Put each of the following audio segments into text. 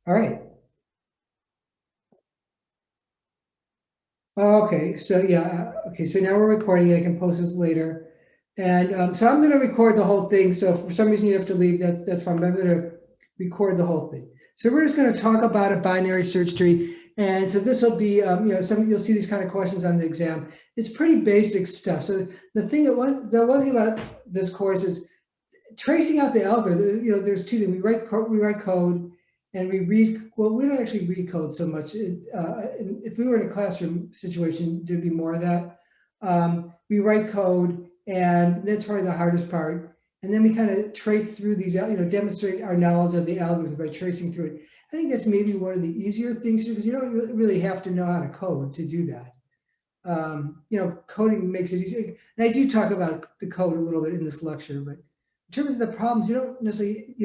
All right. Okay, so yeah, okay, so now we're recording. I can post this later. And so I'm going to record the whole thing. So if for some reason you have to leave, that's fine, but I'm going to record the whole thing. So we're just going to talk about a binary search tree. And so this will be, you'll see these kind of questions on the exam. It's pretty basic stuff. So the one thing about this course is tracing out the algorithm. There's two things. We write code, and we read. Well, we don't actually read code so much. If we were in a classroom situation, there'd be more of that. We write code, and that's probably the hardest part. And then we kind of trace through these, demonstrate our knowledge of the algorithm by tracing through it. I think that's maybe one of the easier things because you don't really have to know how to code to do that. Coding makes it easier. And I do talk about the code a little bit in this lecture, but in terms of the problems, you don't necessarily,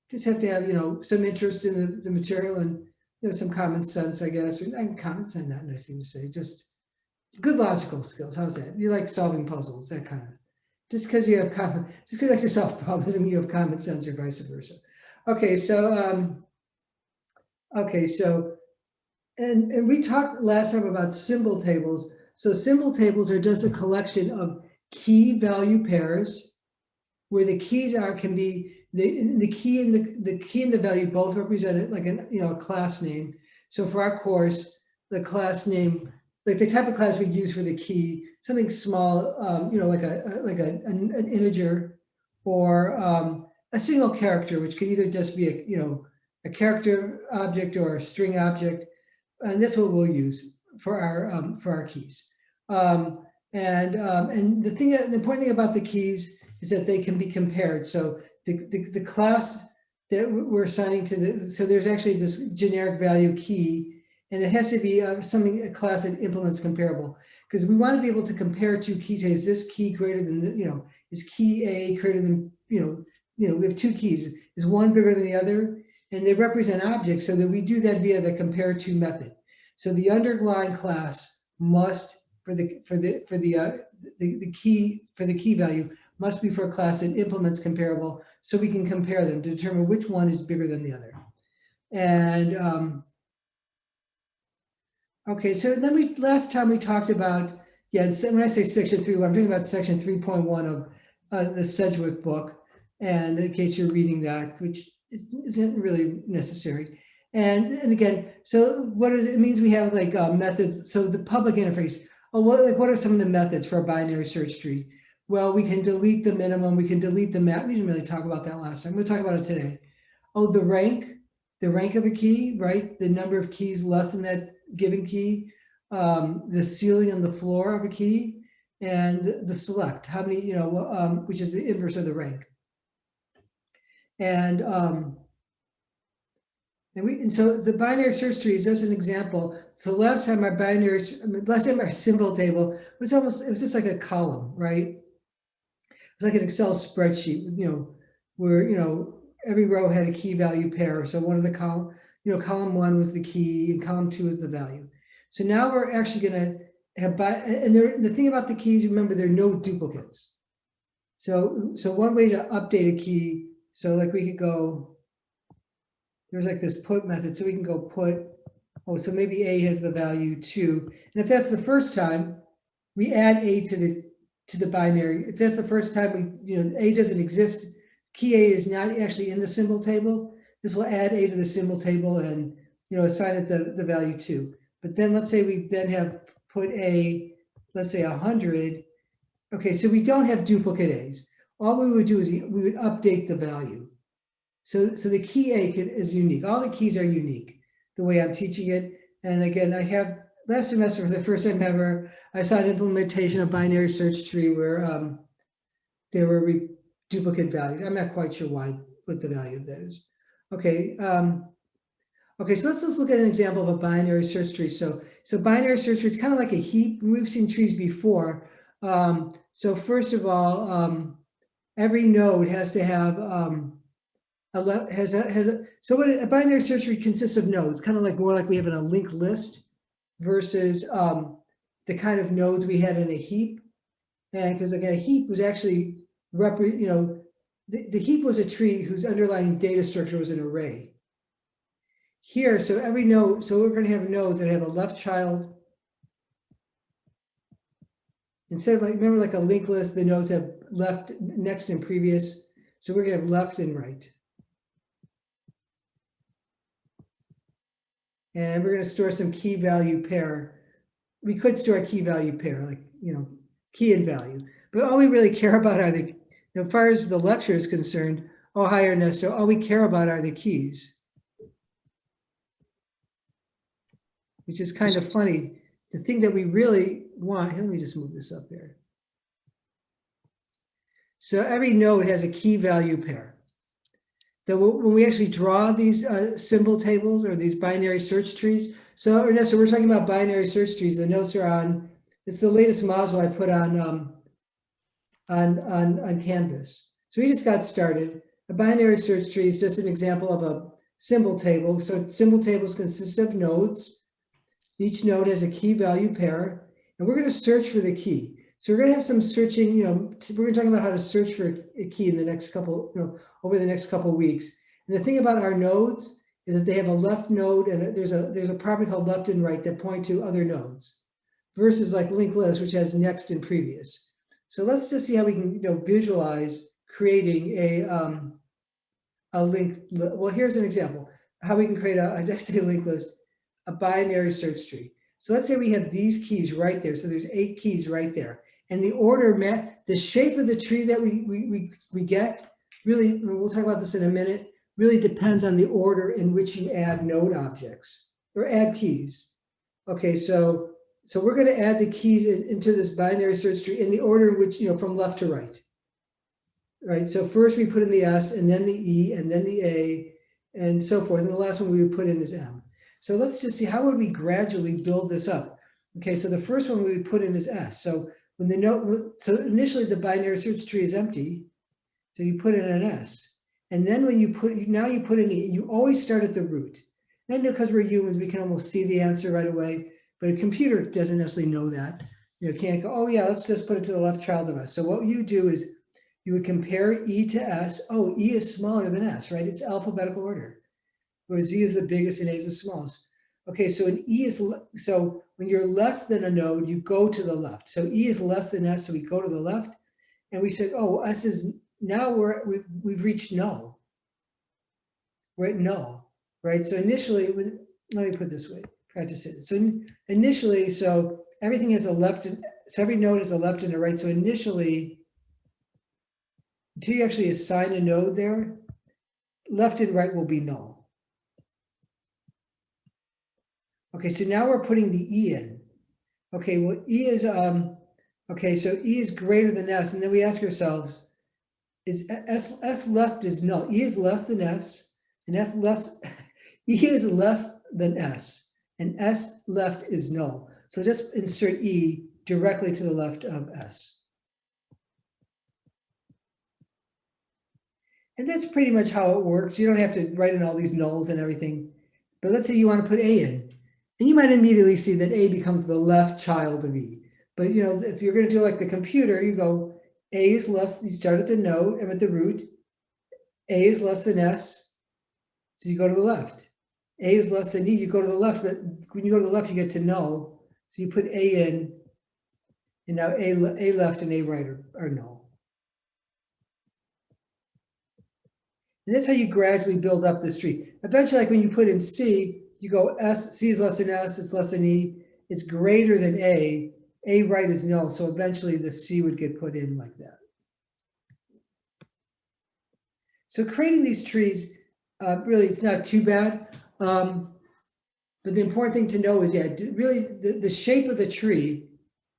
just have to have, some interest in the material and, some common sense, I guess. And common sense, not a nice thing to say, just good logical skills. How's that? You like solving puzzles, that kind of. Just because you like to solve problems doesn't mean you have common sense or vice versa. Okay, so and we talked last time about symbol tables. So symbol tables are just a collection of key value pairs where the keys can be the key and the key and the value both represented like a class name. So for our course, the class name, like the type of class we'd use for the key, something small, like an integer or a single character, which could either just be a character object or a string object, and that's what we'll use for our keys. And the important thing about the keys is that they can be compared. So the class that we're assigning so there's actually this generic value key, and it has to be a class that implements comparable, because we want to be able to compare two keys. Say, is this key greater than is key A greater than we have two keys. Is one bigger than the other? And they represent objects, so that we do that via the compare to method. So the underlying class must for the key value must be for a class that implements comparable, so we can compare them to determine which one is bigger than the other. And okay, so then last time we talked about, when I say section 3, I'm talking about section 3.1 of the Sedgwick book, and in case you're reading that, which isn't really necessary. And again, so what it means, we have like methods. So the public interface. What are some of the methods for a binary search tree? Well, we can delete the minimum, we can delete the map. We didn't really talk about that last time. We'll talk about it today. Oh, the rank of a key, right? The number of keys less than that given key, the ceiling and the floor of a key, and the select, how many, which is the inverse of the rank. And so the binary search tree is just an example. So last time our symbol table was it was just like a column, right? It's like an Excel spreadsheet, where every row had a key value pair. So one of the column 1 was the key, and column 2 is the value. So now we're actually going to have the thing about the keys, remember, there are no duplicates. So one way to update a key, so like we could go. There's like this put method, so we can go put, so maybe A has the value 2. And if that's the first time, we add A to the binary. If that's the first time A doesn't exist, key A is not actually in the symbol table, this will add A to the symbol table and assign it the value 2. But then let's say we then have put A, let's say 100. Okay, so we don't have duplicate A's. All we would do is we would update the value. So the key A is unique. All the keys are unique, the way I'm teaching it. And again, I have last semester, for the first time ever, I saw an implementation of binary search tree where there were duplicate values. I'm not quite sure what the value of that is. Okay. Okay, so let's look at an example of a binary search tree. So binary search tree, it's kind of like a heap. We've seen trees before. So first of all, every node has to have so what a binary search tree consists of nodes, kind of more like we have in a linked list versus the kind of nodes we had in a heap. And because again, a heap was actually the heap was a tree whose underlying data structure was an array. here, so every node, so we're going to have nodes that have a left child. Instead of like, remember like a linked list, the nodes have left, next, and previous. So we're going to have left and right. And we're going to store some key value pair. We could store a key value pair, like, key and value. But all we really care about are the, as far as the lecture is concerned, oh, hi, Ernesto, all we care about are the keys. Which is kind of funny. The thing that we really want, here, let me just move this up there. So every node has a key value pair. So when we actually draw these symbol tables or these binary search trees, so Ernesto, we're talking about binary search trees. The notes are on, it's the latest module I put on Canvas. So we just got started. A binary search tree is just an example of a symbol table. So symbol tables consist of nodes. Each node has a key value pair, and we're going to search for the key. So we're going to have some searching, we're going to talk about how to search for a key in the next couple, over the next couple of weeks. And the thing about our nodes is that they have a left node, and there's a property called left and right that point to other nodes, versus like linked list, which has next and previous. So let's just see how we can, visualize creating a linked. Well, here's an example how we can create a linked list, a binary search tree. So let's say we have these keys right there. So there's 8 keys right there. And the order, the shape of the tree that we get, really, we'll talk about this in a minute, really depends on the order in which you add node objects or add keys. Okay, so we're going to add the keys into this binary search tree in the order in which, from left to right. Right, so first we put in the S, and then the E, and then the A, and so forth. And the last one we would put in is M. So let's just see, how would we gradually build this up? Okay, so the first one we would put in is S. So when the node, so initially the binary search tree is empty. So you put in an S. And then when you now you put in E, you always start at the root. And because we're humans, we can almost see the answer right away. But a computer doesn't necessarily know that. Can't go, oh yeah, let's just put it to the left child of S. So what you do is you would compare E to S. Oh, E is smaller than S, right? It's alphabetical order. Where Z is the biggest and A is the smallest. Okay, so an E is, so when you're less than a node, you go to the left. So E is less than S, so we go to the left. And we said, oh, S is, now we've reached null. We're at null, right? So initially, let me put it this way, practice it. So initially, so everything has a left, so every node has a left and a right. So initially, until you actually assign a node there, left and right will be null. Okay, so now we're putting the E in. Okay, well, E is, okay, so E is greater than S, and then we ask ourselves, is S left is null. E is less than S, and E is less than S, and S left is null. So just insert E directly to the left of S. And that's pretty much how it works. You don't have to write in all these nulls and everything. But let's say you want to put A in. And you might immediately see that A becomes the left child of E. But if you're going to do like the computer, you go A is less, you start at the node and at the root. A is less than S, so you go to the left. A is less than E, you go to the left, but when you go to the left, you get to null. So you put A in, and now A left and A right are null. And that's how you gradually build up this tree. Eventually, like when you put in C, you go C is less than S, it's less than E, it's greater than A right is null, so eventually the C would get put in like that. So creating these trees, really, it's not too bad. But the important thing to know is, yeah, really the shape of the tree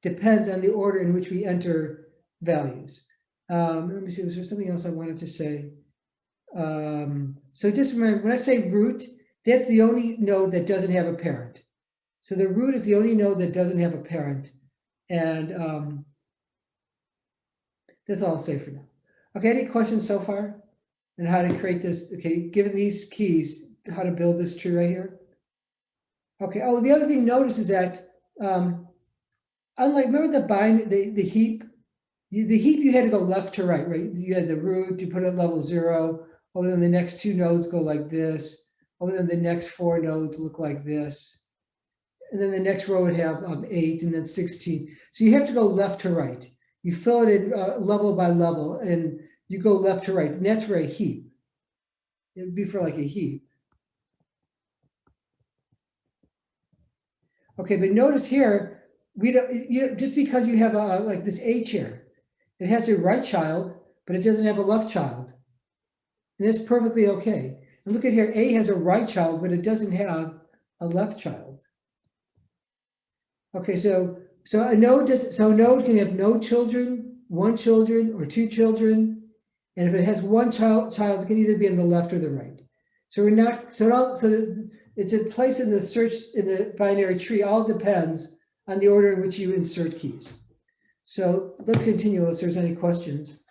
depends on the order in which we enter values. Let me see, was there something else I wanted to say? So just remember, when I say root, that's the only node that doesn't have a parent. So the root is the only node that doesn't have a parent. And that's all I'll say for now. Okay, any questions so far? And how to create this, okay, given these keys, how to build this tree right here? Okay, oh, the other thing notice is that, unlike, remember the heap? The heap, you had to go left to right? You had the root, you put it at level 0, well, then the next 2 nodes go like this. Oh, then the next 4 nodes look like this. And then the next row would have 8 and then 16. So you have to go left to right. You fill it in level by level and you go left to right. And that's for a heap. It would be for like a heap. Okay, but notice here, we don't, just because you have like this H here, it has a right child, but it doesn't have a left child. And that's perfectly okay. And look at here, A has a right child, but it doesn't have a left child. Okay, so a node can have no children, 1 children, or 2 children. And if it has 1 child, it can either be on the left or the right. So we're not, so it's a place in the search, in the binary tree, all depends on the order in which you insert keys. So let's continue unless there's any questions.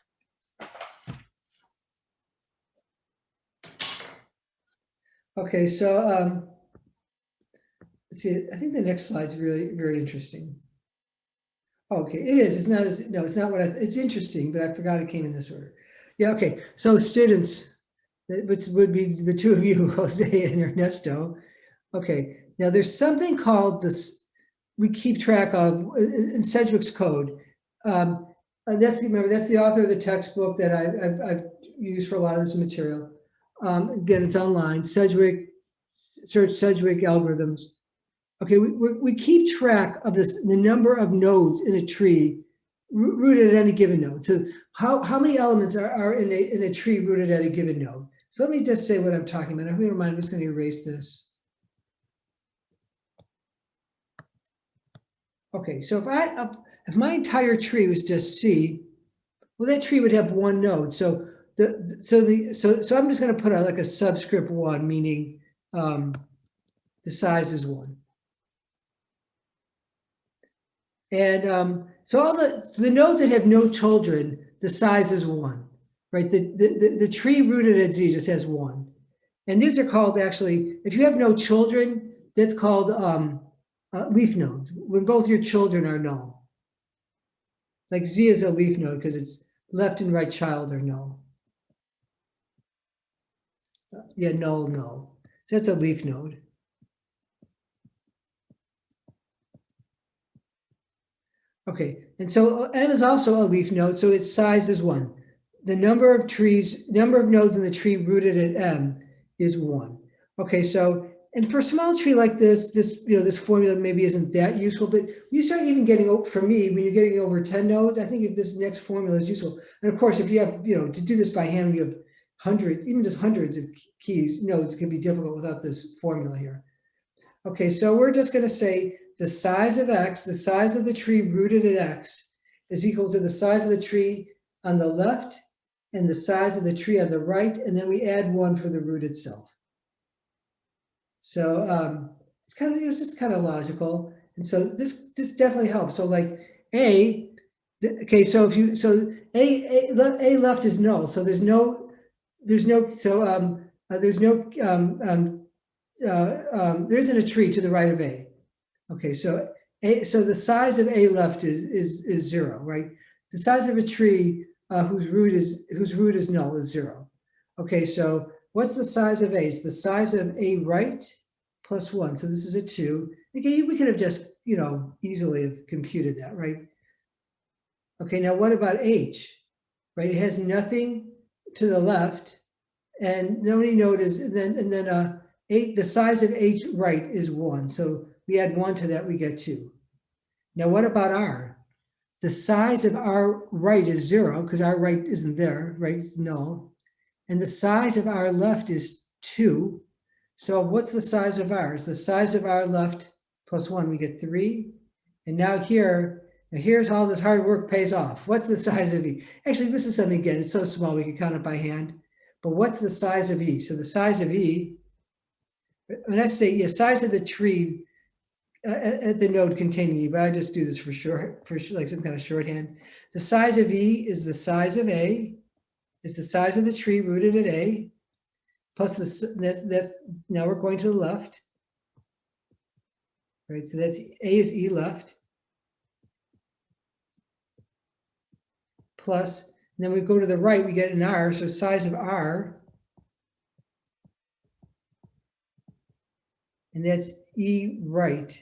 Okay, so let's see, I think the next slide's really very interesting. Okay, it is. It's not as, no, it's not what it's interesting, but I forgot it came in this order. Yeah, okay. So students, which would be the 2 of you, Jose and Ernesto. Okay, now there's something called this, we keep track of in Sedgwick's code. Remember, that's the author of the textbook that I've used for a lot of this material. Again, it's online, Sedgwick, search Sedgwick algorithms. Okay, we keep track of this, the number of nodes in a tree rooted at any given node. So how many elements are in a tree rooted at a given node? So let me just say what I'm talking about. If you don't mind, I'm just going to erase this. Okay, so if my entire tree was just C, well, that tree would have 1 node. So I'm just going to put out like a subscript 1, meaning the size is 1. And so all the nodes that have no children, the size is 1, right? The tree rooted at Z just has 1. And these are called, actually, if you have no children, that's called leaf nodes, when both your children are null. Like Z is a leaf node because its left and right child are null. Yeah, null, null. So that's a leaf node. Okay, and so M is also a leaf node, so its size is 1. The number of nodes in the tree rooted at M is 1. Okay, so, and for a small tree like this formula maybe isn't that useful, but you start even getting, for me, when you're getting over 10 nodes, I think this next formula is useful. And of course, if you have, to do this by hand, you have hundreds, even just hundreds of nodes can be difficult without this formula here. Okay, so we're just going to say the size of X, the size of the tree rooted at X, is equal to the size of the tree on the left and the size of the tree on the right, and then we add 1 for the root itself. So it's kind of, it's just kind of logical, and so this definitely helps. So like A, okay, so if you A left is null, so there isn't a tree to the right of A. Okay, so the size of A left is 0, right? The size of a tree whose root is null is 0. Okay, so what's the size of A? It's the size of A right plus 1. So this is a 2. Okay, we could have just, easily have computed that, right? Okay, now what about H? Right, it has nothing to the left, and the only node is, and then the size of H right is 1. So we add 1 to that, we get 2. Now what about R? The size of R right is 0 because R right isn't there, right? It's null. And the size of R left is 2. So what's the size of R? Is the size of R left plus 1, we get 3. And now here's how this hard work pays off. What's the size of E? Actually, this is something, again, it's so small we can count it by hand. But what's the size of E? So the size of E, when I say size of the tree at the node containing E, but I just do this for like some kind of shorthand. The size of E is the size of A, is the size of the tree rooted at A, plus that's now we're going to the left, right? So that's A is E left, plus, and then we go to the right, we get an R, so size of R and that's E right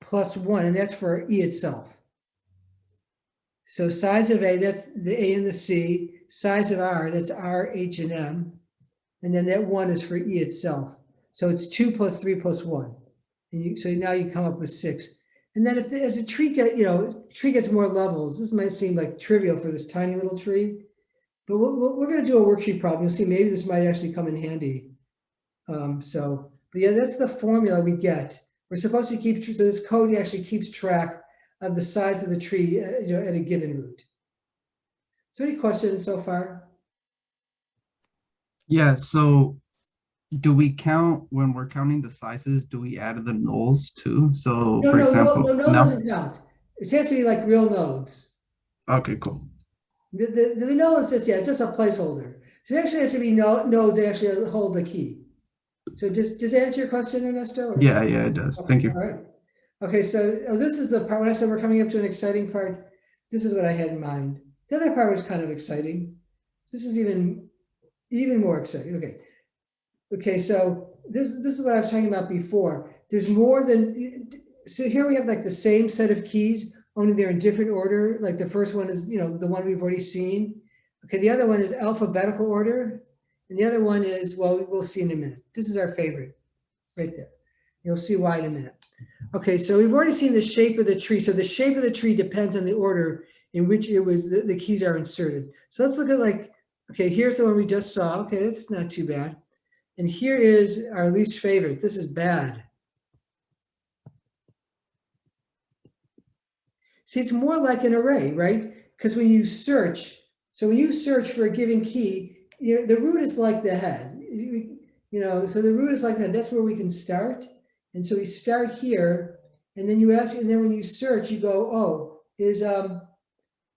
plus 1, and that's for E itself. So size of A, that's the A and the C. Size of R, that's R, H, and M. And then that 1 is for E itself. So it's 2 plus 3 plus 1. And so now you come up with 6. And then as a tree gets more levels, this might seem like trivial for this tiny little tree, but we're going to do a worksheet problem. You'll see maybe this might actually come in handy. But yeah, that's the formula we get. We're supposed to keep, so this code actually keeps track of the size of the tree, at a given root. So any questions so far? Yeah, so do we count when we're counting the sizes, do we add the nulls too? So No, for no, no, example, no, no no? doesn't count. It has to be like real nodes. Okay, cool. The null is just, it's just a placeholder. So it actually has to be nodes that actually hold the key. So does that answer your question, Ernesto? Or? Yeah, it does. Okay, Thank you. all right. Okay, so this is the part when I said we're coming up to an exciting part. This is what I had in mind. The other part was kind of exciting. This is even more exciting. Okay, so this is what I was talking about before. There's more than, so here we have like the same set of keys, only they're in different order. Like the first one is, the one we've already seen. Okay, the other one is alphabetical order. And the other one is, well, we'll see in a minute. This is our favorite right there. You'll see why in a minute. Okay, so we've already seen the shape of the tree. So the shape of the tree depends on the order in which the keys are inserted. So let's look at okay, here's the one we just saw. Okay, that's not too bad. And here is our least favorite. This is bad. See, it's more like an array, right? Because when you search, for a given key, the root is like the head. So the root is like that. That's where we can start. And so we start here, and then you ask, and then when you search, you go, so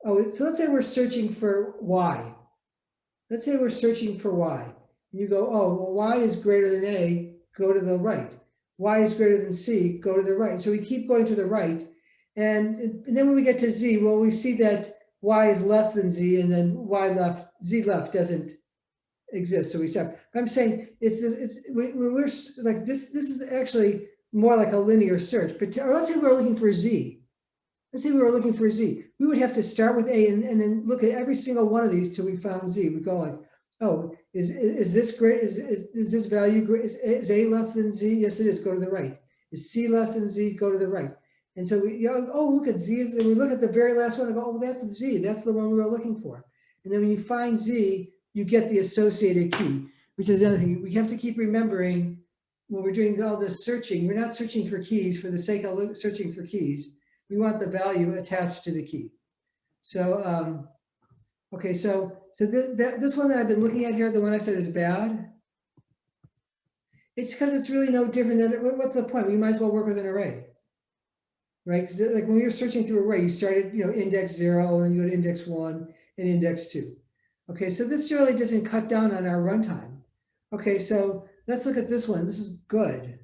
let's say we're searching for Y. Let's say we're searching for Y. And you go, well, Y is greater than A, go to the right. Y is greater than C, go to the right. So we keep going to the right. And then when we get to Z, well, we see that Y is less than Z, and then Z left doesn't exist. So we stop. I'm saying we're like this is actually more like a linear search. But let's say we're looking for Z. Let's say we were looking for Z. We would have to start with A and then look at every single one of these till we found Z. We go like, is this great? Is this value great? Is A less than Z? Yes, it is. Go to the right. Is C less than Z? Go to the right. And so look at Z. And we look at the very last one and go, that's Z. That's the one we were looking for. And then when you find Z, you get the associated key, which is the other thing. We have to keep remembering when we're doing all this searching, we're not searching for keys for the sake of searching for keys. We want the value attached to the key. So, okay, so this one that I've been looking at here, the one I said is bad. It's because it's really no different than, what's the point? We might as well work with an array, right? Because like when you're searching through array, you started, index 0, and then you go to index 1 and index 2. Okay, so this really doesn't cut down on our runtime. Okay, so let's look at this one. This is good.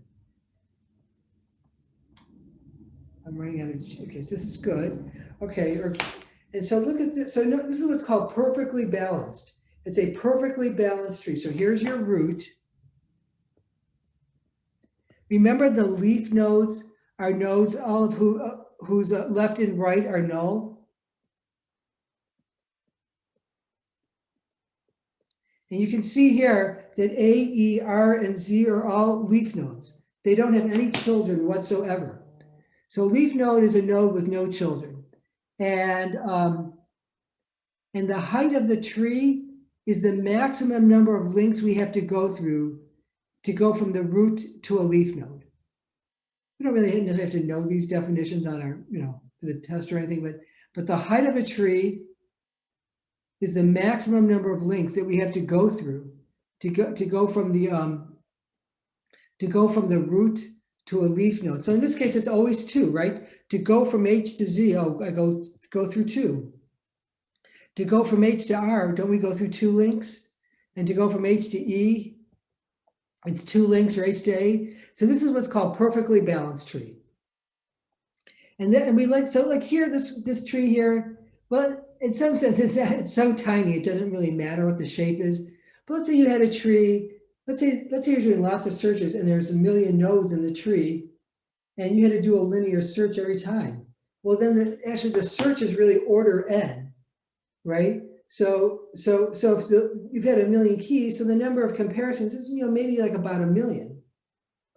I'm running out of, okay, so this is good. Okay, and so look at this. So this is what's called perfectly balanced. It's a perfectly balanced tree. So here's your root. Remember the leaf nodes are nodes, all of whose left and right are null. And you can see here that A, E, R, and Z are all leaf nodes. They don't have any children whatsoever. So a leaf node is a node with no children. And the height of the tree is the maximum number of links we have to go through to go from the root to a leaf node. We don't really necessarily have to know these definitions on our, for the test or anything, but the height of a tree is the maximum number of links that we have to go through to go from the root to a leaf node. So in this case, it's always 2, right? To go from H to Z, I go through 2. To go from H to R, don't we go through 2 links? And to go from H to E, it's 2 links, or H to A. So this is what's called perfectly balanced tree. And then we like here, this tree here, well, in some sense, it's so tiny, it doesn't really matter what the shape is. But let's say you had a tree, let's say you're doing lots of searches and there's a million nodes in the tree, and you had to do a linear search every time. Well, then actually the search is really order n, right? So if you've had a million keys, so the number of comparisons is, maybe like about a million.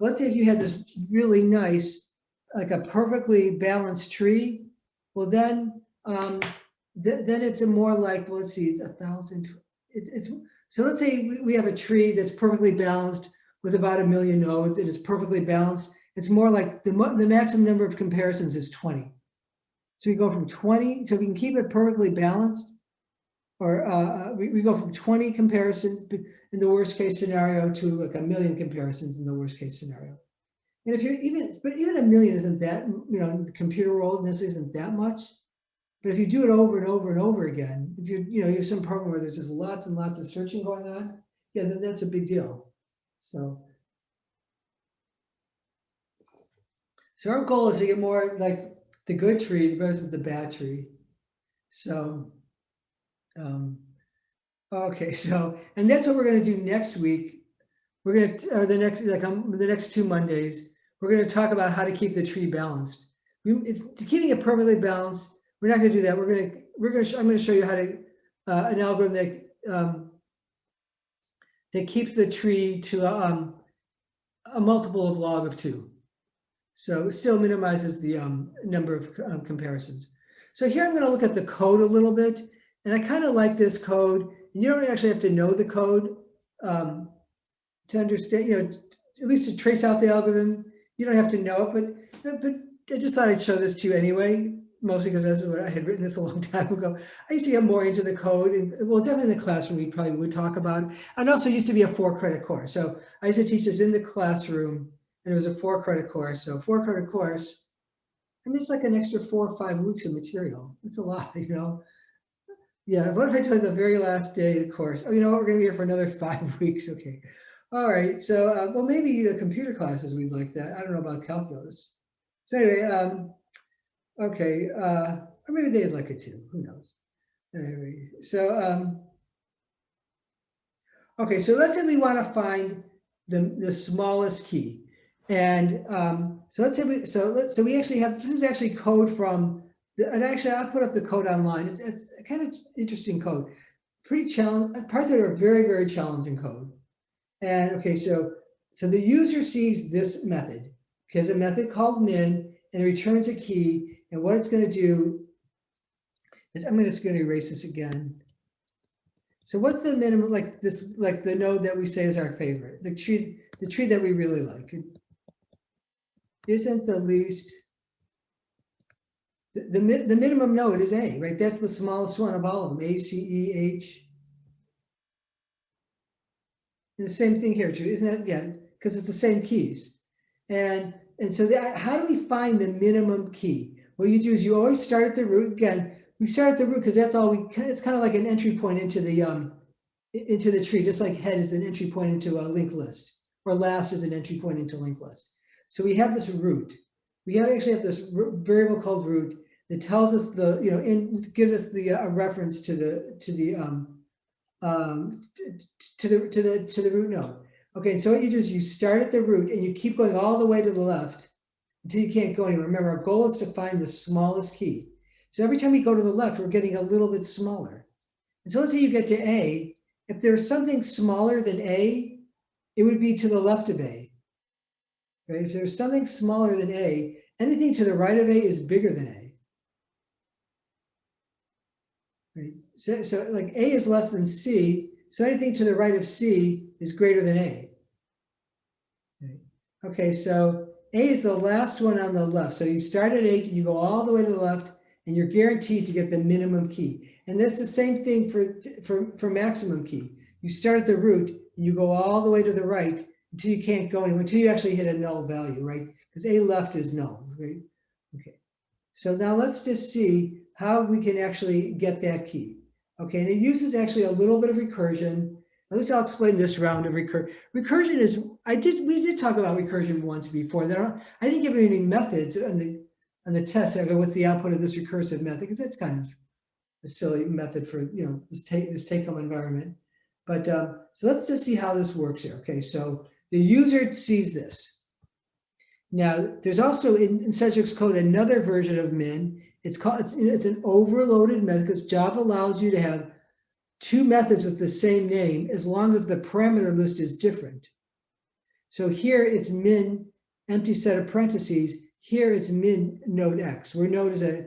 Let's say if you had this really nice, like a perfectly balanced tree, well then it's a more like, well, let's see, it's 1,000. So let's say we have a tree that's perfectly balanced with about a million nodes. It is perfectly balanced. It's more like the maximum number of comparisons is 20. So we go from 20, so we can keep it perfectly balanced, or we go from 20 comparisons in the worst case scenario to like a million comparisons in the worst case scenario. And if you're even a million isn't that, in the computer world, this isn't that much. But if you do it over and over and over again, if you have some program where there's just lots and lots of searching going on, yeah, then that's a big deal. So our goal is to get more like the good tree versus the bad tree. So, okay, so, and that's what we're going to do next week. We're going to, or the next 2 Mondays, we're going to talk about how to keep the tree balanced. It's keeping it perfectly balanced. We're not going to do that. I'm going to show you how to an algorithm that keeps the tree to a multiple of log of 2. So it still minimizes the number of comparisons. So here I'm going to look at the code a little bit, and I kind of like this code. You don't actually have to know the code to understand, at least to trace out the algorithm. You don't have to know it, but I just thought I'd show this to you anyway, mostly because this is what I had written this a long time ago. I used to get more into the code, and well, definitely in the classroom, we probably would talk about it. And also used to be a 4-credit course. So I used to teach this in the classroom, and it was a 4-credit course. So 4-credit course, I mean, it's like an extra 4 or 5 weeks of material. It's a lot, Yeah, what if I told you the very last day of the course? Oh, we're going to be here for another 5 weeks. Okay. All right. So, well, maybe the computer classes we'd like that. I don't know about calculus. So anyway, okay. Or maybe they'd like it too. Who knows? Anyway, so, okay. So let's say we want to find the smallest key. And so let's say we actually have, this is actually code from, and actually I'll put up the code online. It's kind of interesting code, pretty challenging. Parts of it are very, very challenging code. And okay, so the user sees this method, because a method called min, and it returns a key. And what it's going to do is, I'm just going to erase this again. So what's the minimum, like the node that we say is our favorite, the tree that we really like? It isn't the least. The minimum node is A, right? That's the smallest one of all of them, A, C, E, H. And the same thing here, too, isn't that? Yeah, because it's the same keys. And so how do we find the minimum key? What you do is you always start at the root. Again, we start at the root because that's all it's kind of like an entry point into the tree, just like head is an entry point into a linked list, or last is an entry point into linked list. So we have this root. We actually have this variable called root that tells us gives us a reference to the root node. Okay, so what you do is you start at the root and you keep going all the way to the left until you can't go anywhere. Remember, our goal is to find the smallest key. So every time we go to the left, we're getting a little bit smaller. And so let's say you get to A. If there's something smaller than A, it would be to the left of A. Right? If there's something smaller than A, anything to the right of A is bigger than A. Right? So like A is less than C, so anything to the right of C is greater than A. Right? Okay, so A is the last one on the left. So you start at 8 and you go all the way to the left, and you're guaranteed to get the minimum key. And that's the same thing for maximum key. You start at the root and you go all the way to the right until you can't go anywhere, until you actually hit a null value, right? Because A left is null, right? Okay, so now let's just see how we can actually get that key. Okay, and it uses actually a little bit of recursion. At least I'll explain this round of recursion. Recursion is, we did talk about recursion once before. I didn't give you any methods on the test. I go, what's the output of this recursive method? Because that's kind of a silly method for this take-home environment. But so let's just see how this works here. Okay, so the user sees this. Now, there's also in Cedric's code another version of min. It's an overloaded method because Java allows you to have two methods with the same name as long as the parameter list is different. So here it's min empty set of parentheses. Here it's min node x, where node is a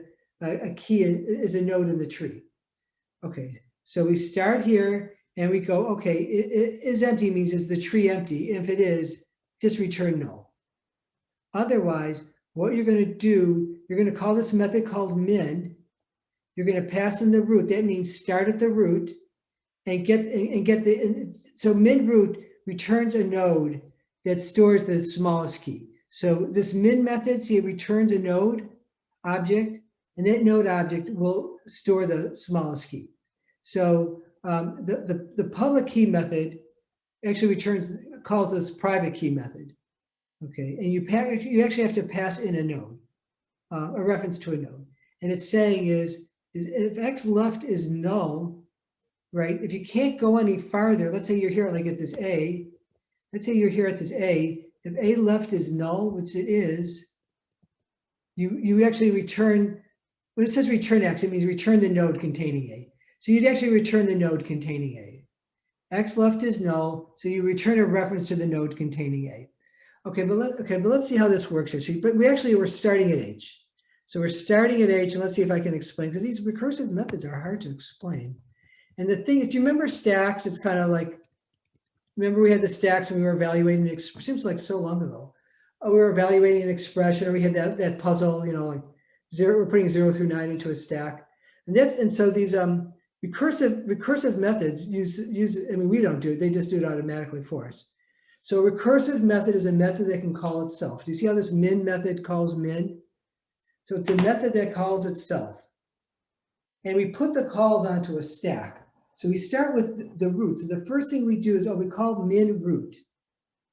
key, is a node in the tree. Okay, so we start here and we go, okay, is empty means is the tree empty? If it is, just return null. Otherwise, what you're going to do, you're going to call this method called min. You're going to pass in the root. That means start at the root and get the, so min root returns a node that stores the smallest key. So this min method, see, it returns a node object, and that node object will store the smallest key. So the public key method actually calls this private key method. Okay, and you actually have to pass in a node, a reference to a node. And it's saying is if x left is null, right? If you can't go any farther, let's say you're here like at this A, let's say you're here at this A, if A left is null, which it is, you actually return, when it says return X, it means return the node containing A. So you'd actually return the node containing A. X left is null, so you return a reference to the node containing A. Okay, but let's see how this works here. So, but we're starting at H. So we're starting at H, and let's see if I can explain, because these recursive methods are hard to explain. And the thing is, do you remember stacks? It's kind of like, remember we had the stacks when we were evaluating, it seems like so long ago. We were evaluating an expression, or we had that puzzle, you know, like we're putting 0 through 9 into a stack. And so these recursive methods use, I mean, we don't do it, they just do it automatically for us. So a recursive method is a method that can call itself. Do you see how this min method calls min? So it's a method that calls itself. And we put the calls onto a stack. So we start with the root. So the first thing we do is, we call min root.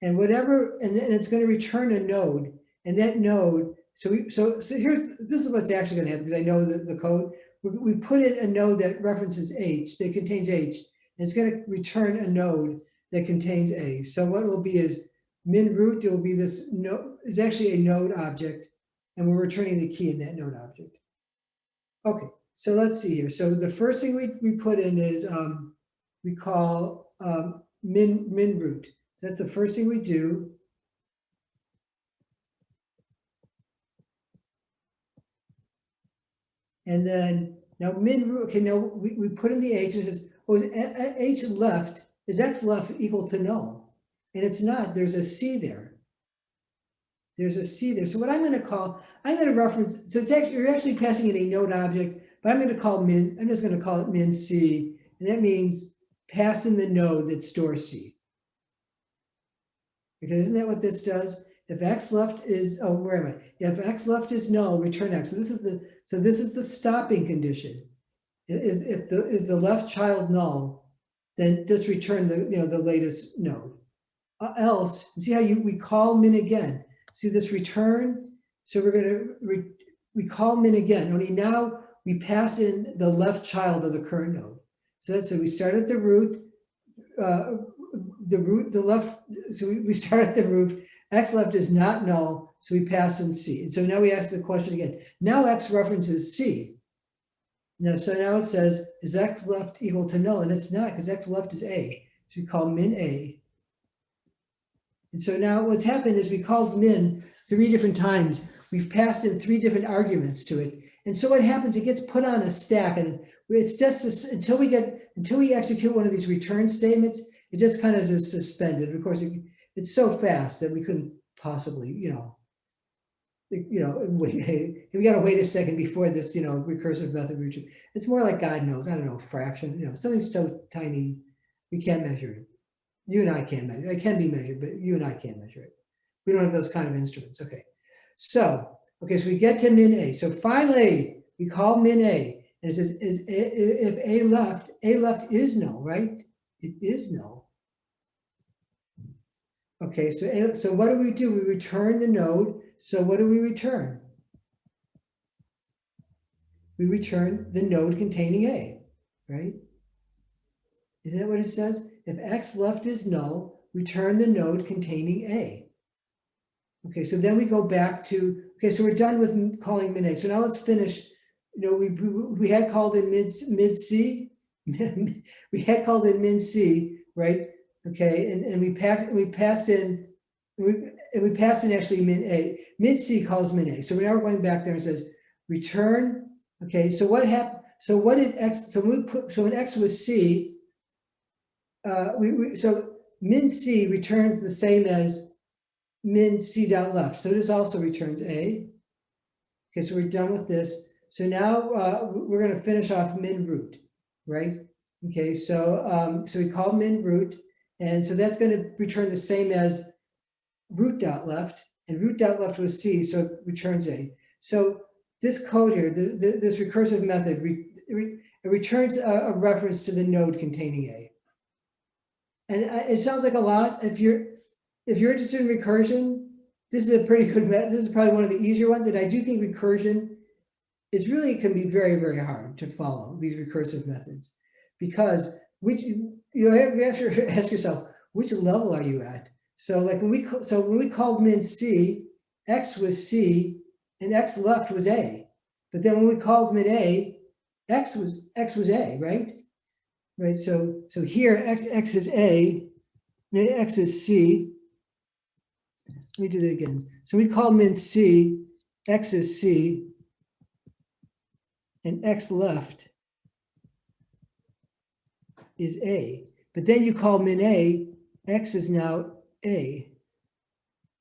And whatever, and it's going to return a node. And that node, so this is what's actually going to happen, because I know the code. We put in a node that references H, that contains H, and it's going to return a node that contains A. So what it will be is min root, it will be this node, is actually a node object, and we're returning the key in that node object. Okay, so let's see here. So the first thing we put in is, we call min root. That's the first thing we do. And then now min root, okay, now we put in the H, and it says, oh, H left, is X left equal to null? And it's not, there's a C there. There's a C there. So what I'm going to call, I'm going to reference, so it's actually, you're actually passing in a node object, but I'm going to call min, I'm just going to call it min C, and that means pass in the node that stores C. Because isn't that what this does? If X left is, oh, where am I? Yeah, if X left is null, return X. So this is the stopping condition. Is the left child null, then just return the latest node. Else, see how we call min again. See this return? So we're going to we call min again. Only now we pass in the left child of the current node. So that's, so we start at the root, the left. So we start at the root. X left is not null, so we pass in C. And so now we ask the question again. Now X references C. Now, so now it says, is X left equal to null? And it's not, because X left is A. So we call min A. And so now what's happened is we called min 3 different times. We've passed in 3 different arguments to it. And so what happens, it gets put on a stack, and it's just until we execute one of these return statements, it just kind of is suspended. Of course, it's so fast that we couldn't possibly, wait. We got to wait a second before this, recursive method return. It's more like, God knows, I don't know, fraction, something so tiny we can't measure it. You and I can't measure it. It can be measured, but you and I can't measure it. We don't have those kind of instruments. Okay. So we get to min A. So finally, we call min A, and it says, if A left is null, right? It is null. Okay, so what do? We return the node. So what do we return? We return the node containing A, right? Isn't that what it says? if X left is null, return the node containing A. Okay, so then we go back to, okay, so we're done with calling min A. So now let's finish. You know, we had called in mid C, we had called in min C, right? Okay, and we passed in actually min A. Min C calls min A. So now we're going back there and says return. Okay, so what happened? So what did X? So when X was C, so min C returns the same as min C dot left. So this also returns A. Okay, so we're done with this. So now we're going to finish off min root, right? Okay, so so we call min root, and so that's going to return the same as root dot left, and root dot left was C, so it returns A. So this code here, this recursive method, it returns a reference to the node containing A. And it sounds like a lot. If you're interested in recursion, this is a pretty good method. This is probably one of the easier ones, and I do think recursion is really can be very, very hard to follow these recursive methods, because you have to ask yourself, which level are you at? So like when we called min C, X was C and X left was A. But then when we called min A, X was A, right? Right. So here X is A, X is C. Let me do that again. So we call min C, X is C, and X left is A. But then you call min A, X is now A.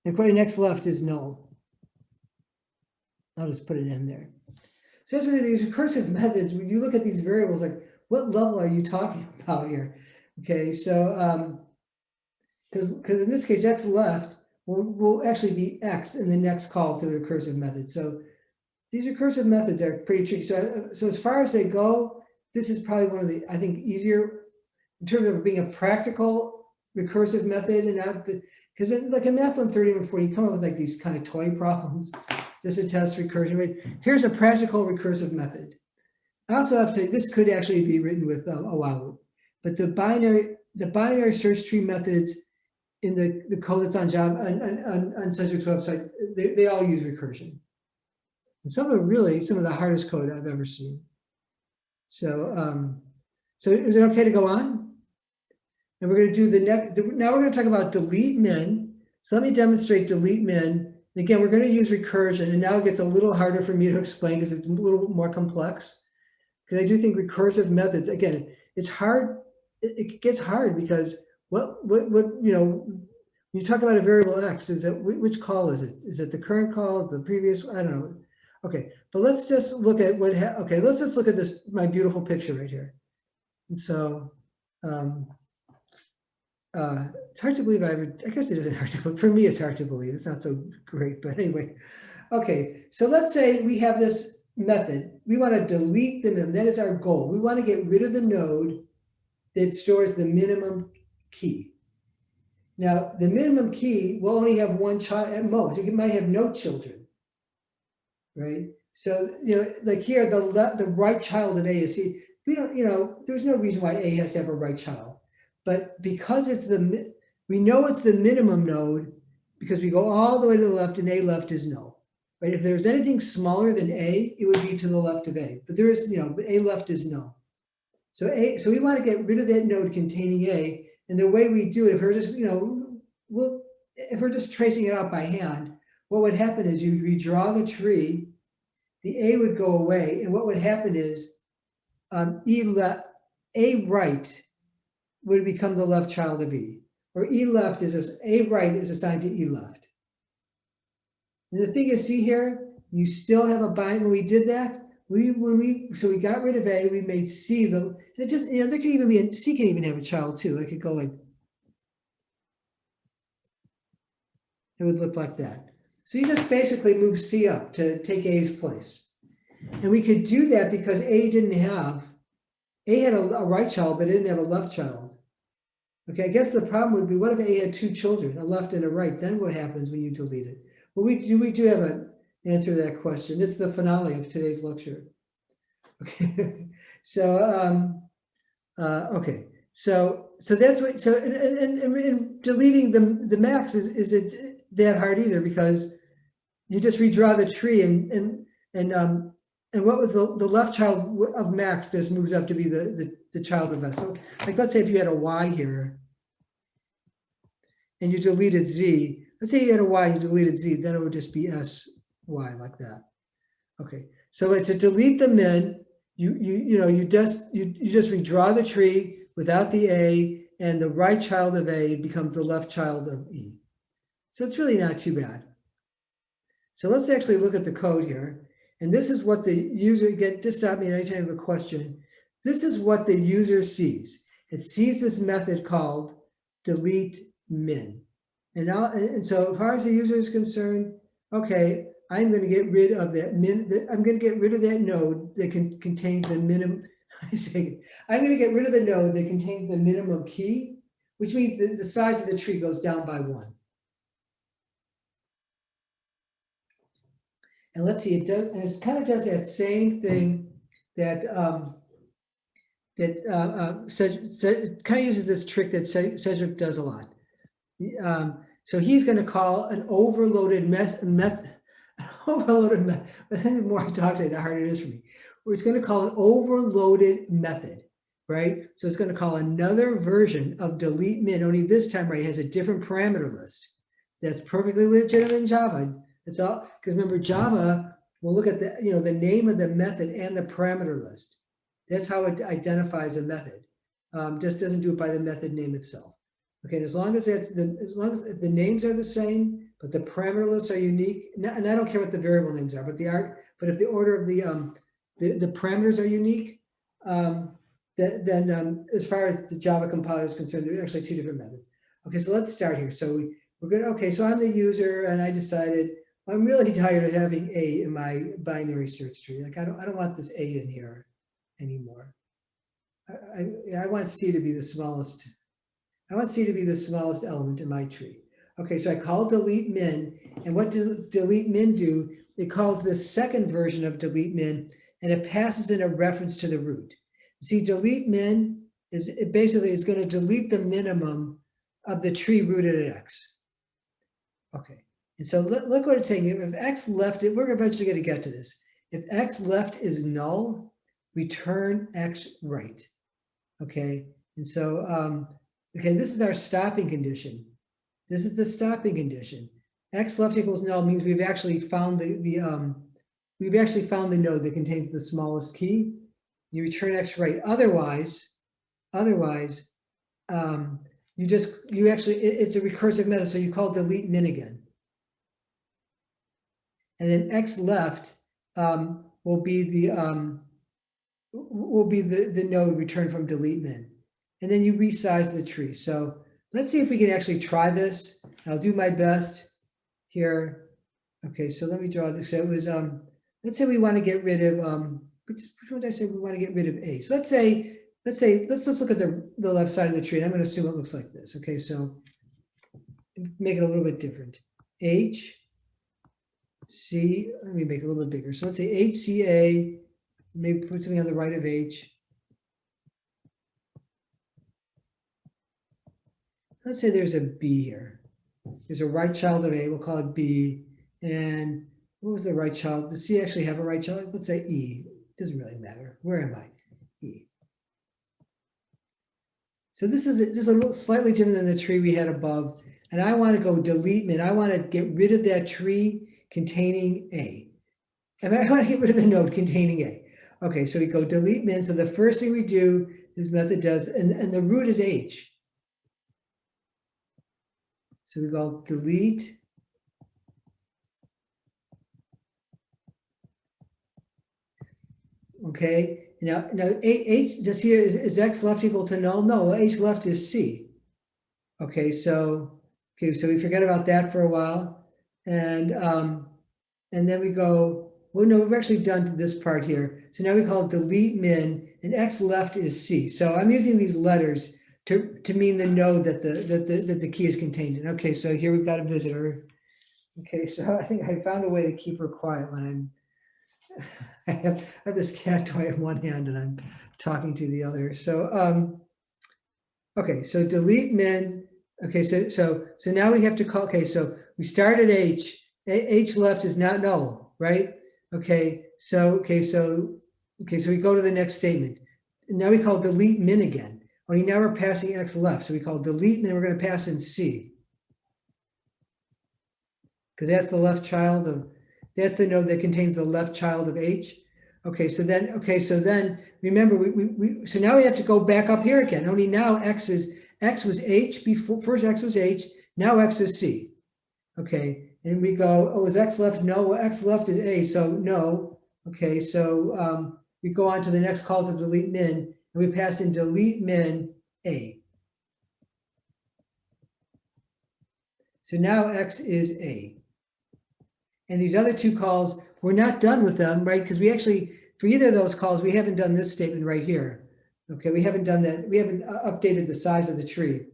And according to X left is null. I'll just put an N there. So that's really these recursive methods. When you look at these variables, like what level are you talking about here? Okay, so because in this case, X left will actually be X in the next call to the recursive method. So these recursive methods are pretty tricky. So as far as they go, this is probably one of the, I think, easier in terms of being a practical recursive method, and not because like in Mathlab 3140, you come up with like these kind of toy problems just to test recursion. Right? Here's a practical recursive method. I also have to, this could actually be written with a while loop, but the binary search tree methods in the code that's on Cedric's website, they all use recursion. And some of the hardest code I've ever seen. So, so is it okay to go on? And we're going to do the next. Now we're going to talk about delete min. So let me demonstrate delete min. And again, we're going to use recursion. And now it gets a little harder for me to explain because it's a little bit more complex. Because I do think recursive methods, again, it's hard. It gets hard because what when you talk about a variable X, is it which call is it? Is it the current call, the previous? I don't know. Okay, but let's just look at okay, let's just look at this, my beautiful picture right here. And so it's hard to believe I guess it isn't hard to believe. For me, it's hard to believe. It's not so great, but anyway. Okay, so let's say we have this method. We want to delete the minimum. That is our goal. We want to get rid of the node that stores the minimum key. Now, the minimum key will only have one child at most. It might have no children, right? So, like here, the right child of A is C. We don't, there's no reason why A has to have a right child. But because we know it's the minimum node because we go all the way to the left and A left is null, right? If there's anything smaller than A, it would be to the left of A. But there is, but A left is null. So we want to get rid of that node containing A. And the way we do it, if we're just, if we're just tracing it out by hand, what would happen is you'd redraw the tree, the A would go away, and what would happen is A right would become the left child of E, or E left A right is assigned to E left. And the thing is, see here, you still have a bind. When we did that, so we got rid of A, we made C and it just, there can even be C can even have a child too. It could go like, it would look like that. So you just basically move C up to take A's place. And we could do that because A had a right child, but it didn't have a left child. Okay, I guess the problem would be, what if A had two children, a left and a right? Then what happens when you delete it? Well, we do have an answer to that question. It's the finale of today's lecture. Okay, so okay, so so that's what, so, and deleting the max isn't that hard either, because you just redraw the tree and what was the left child of max, this moves up to be the child of S. So like, let's say if you had a Y here and you deleted Z, let's say you had a Y, you deleted Z, then it would just be S, Y like that. Okay, so to delete the min, you just redraw the tree without the A, and the right child of A becomes the left child of E. So it's really not too bad. So let's actually look at the code here. And this is what the user, just stop me anytime you have a question. This is what the user sees. It sees this method called delete min. And so as far as the user is concerned, okay, I'm going to get rid of that I'm going to get rid of that node that contains the minimum. I'm going to get rid of the node that contains the minimum key, which means that the size of the tree goes down by 1. And let's see, it does, and it kind of does that same thing that kind of uses this trick that Cedric does a lot. So he's going to call an overloaded method. The more I talk to it, the harder it is for me. Where it's going to call an overloaded method, right? So it's going to call another version of delete min. Only this time, right, it has a different parameter list. That's perfectly legitimate in Java. It's all, because remember, Java will look at the the name of the method and the parameter list. That's how it identifies a method. Just doesn't do it by the method name itself. Okay, and as long as if the names are the same, but the parameter lists are unique, and I don't care what the variable names are, but if the order of the parameters are unique, then as far as the Java compiler is concerned, there are actually 2 different methods. Okay, so let's start here. So we're good. Okay, so I'm the user, and I decided I'm really tired of having A in my binary search tree. Like I don't want this A in here anymore. I want C to be the smallest. I want C to be the smallest element in my tree. Okay, so I call delete min, and what does delete min do? It calls the second version of delete min, and it passes in a reference to the root. See, delete min is going to delete the minimum of the tree rooted at X. Okay, and so look what it's saying. If X left, we're eventually going to get to this. If X left is null, return X right. Okay, and so okay, this is our stopping condition. This is the stopping condition. X left equals null means we've actually found the node that contains the smallest key. You return X right. Otherwise, it's a recursive method. So you call delete min again, and then X left will be the node returned from delete min. And then you resize the tree. So let's see if we can actually try this. I'll do my best here. Okay, so let me draw this. So it was, let's say we want to get rid of, which one did I say we want to get rid of A? So let's just look at the left side of the tree. And I'm going to assume it looks like this. Okay, so make it a little bit different. H, C, let me make it a little bit bigger. So let's say H, C, A, maybe put something on the right of H. Let's say there's a B here. There's a right child of A, we'll call it B. And what was the right child? Does C actually have a right child? Let's say E. It doesn't really matter. Where am I? E. So this is just a little slightly different than the tree we had above. And I want to go delete min. I want to get rid of that tree containing A. And I want to get rid of the node containing A. Okay, so we go delete min. So the first thing we do, this method does, and the root is H. So we go delete. Okay, now H, just here, is X left equal to null? No, H left is C. Okay, so we forget about that for a while. And then we go, well, no, we've actually done this part here. So now we call it delete min, and X left is C. So I'm using these letters to mean the node that the key is contained in. Okay, so here we've got a visitor. Okay, so I think I found a way to keep her quiet when I have this cat toy in one hand and I'm talking to the other. So Okay, so delete min. Okay, so now we have to call. Okay, so we start at H. H left is not null, right? Okay, so we go to the next statement. Now we call delete min again. Only now we're passing X left, so we call delete min. We're going to pass in C because that's the left child of. That's the node that contains the left child of H. Okay, so then remember so now we have to go back up here again. Only now X was H before, first X was H, now X is C. Okay, and we go, oh, is X left? No, well, X left is A, so no. Okay, so we go on to the next call to delete min, and we pass in delete min A. So now X is A. And these other two calls, we're not done with them, right? Because we actually, for either of those calls, we haven't done this statement right here. Okay, we haven't done that. We haven't updated the size of the tree.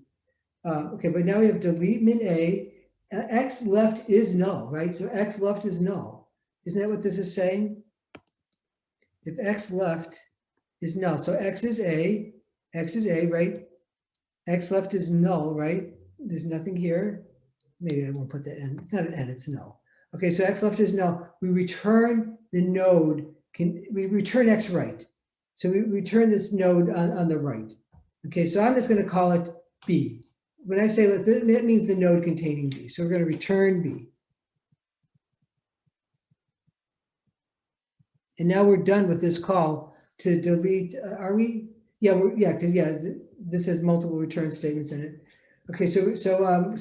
Okay, but now we have delete min A. X left is null, right? So X left is null. Isn't that what this is saying? If X left is null, so X is A, right? X left is null, right? There's nothing here. Maybe I won't put the N. It's not an N, it's null. Okay, so X left is null. We return the node, we return X right. So we return this node on the right. Okay, so I'm just going to call it B. When I say that means the node containing B. So we're going to return B. And now we're done with this call to delete. Are we? Yeah, because this has multiple return statements in it. Okay, so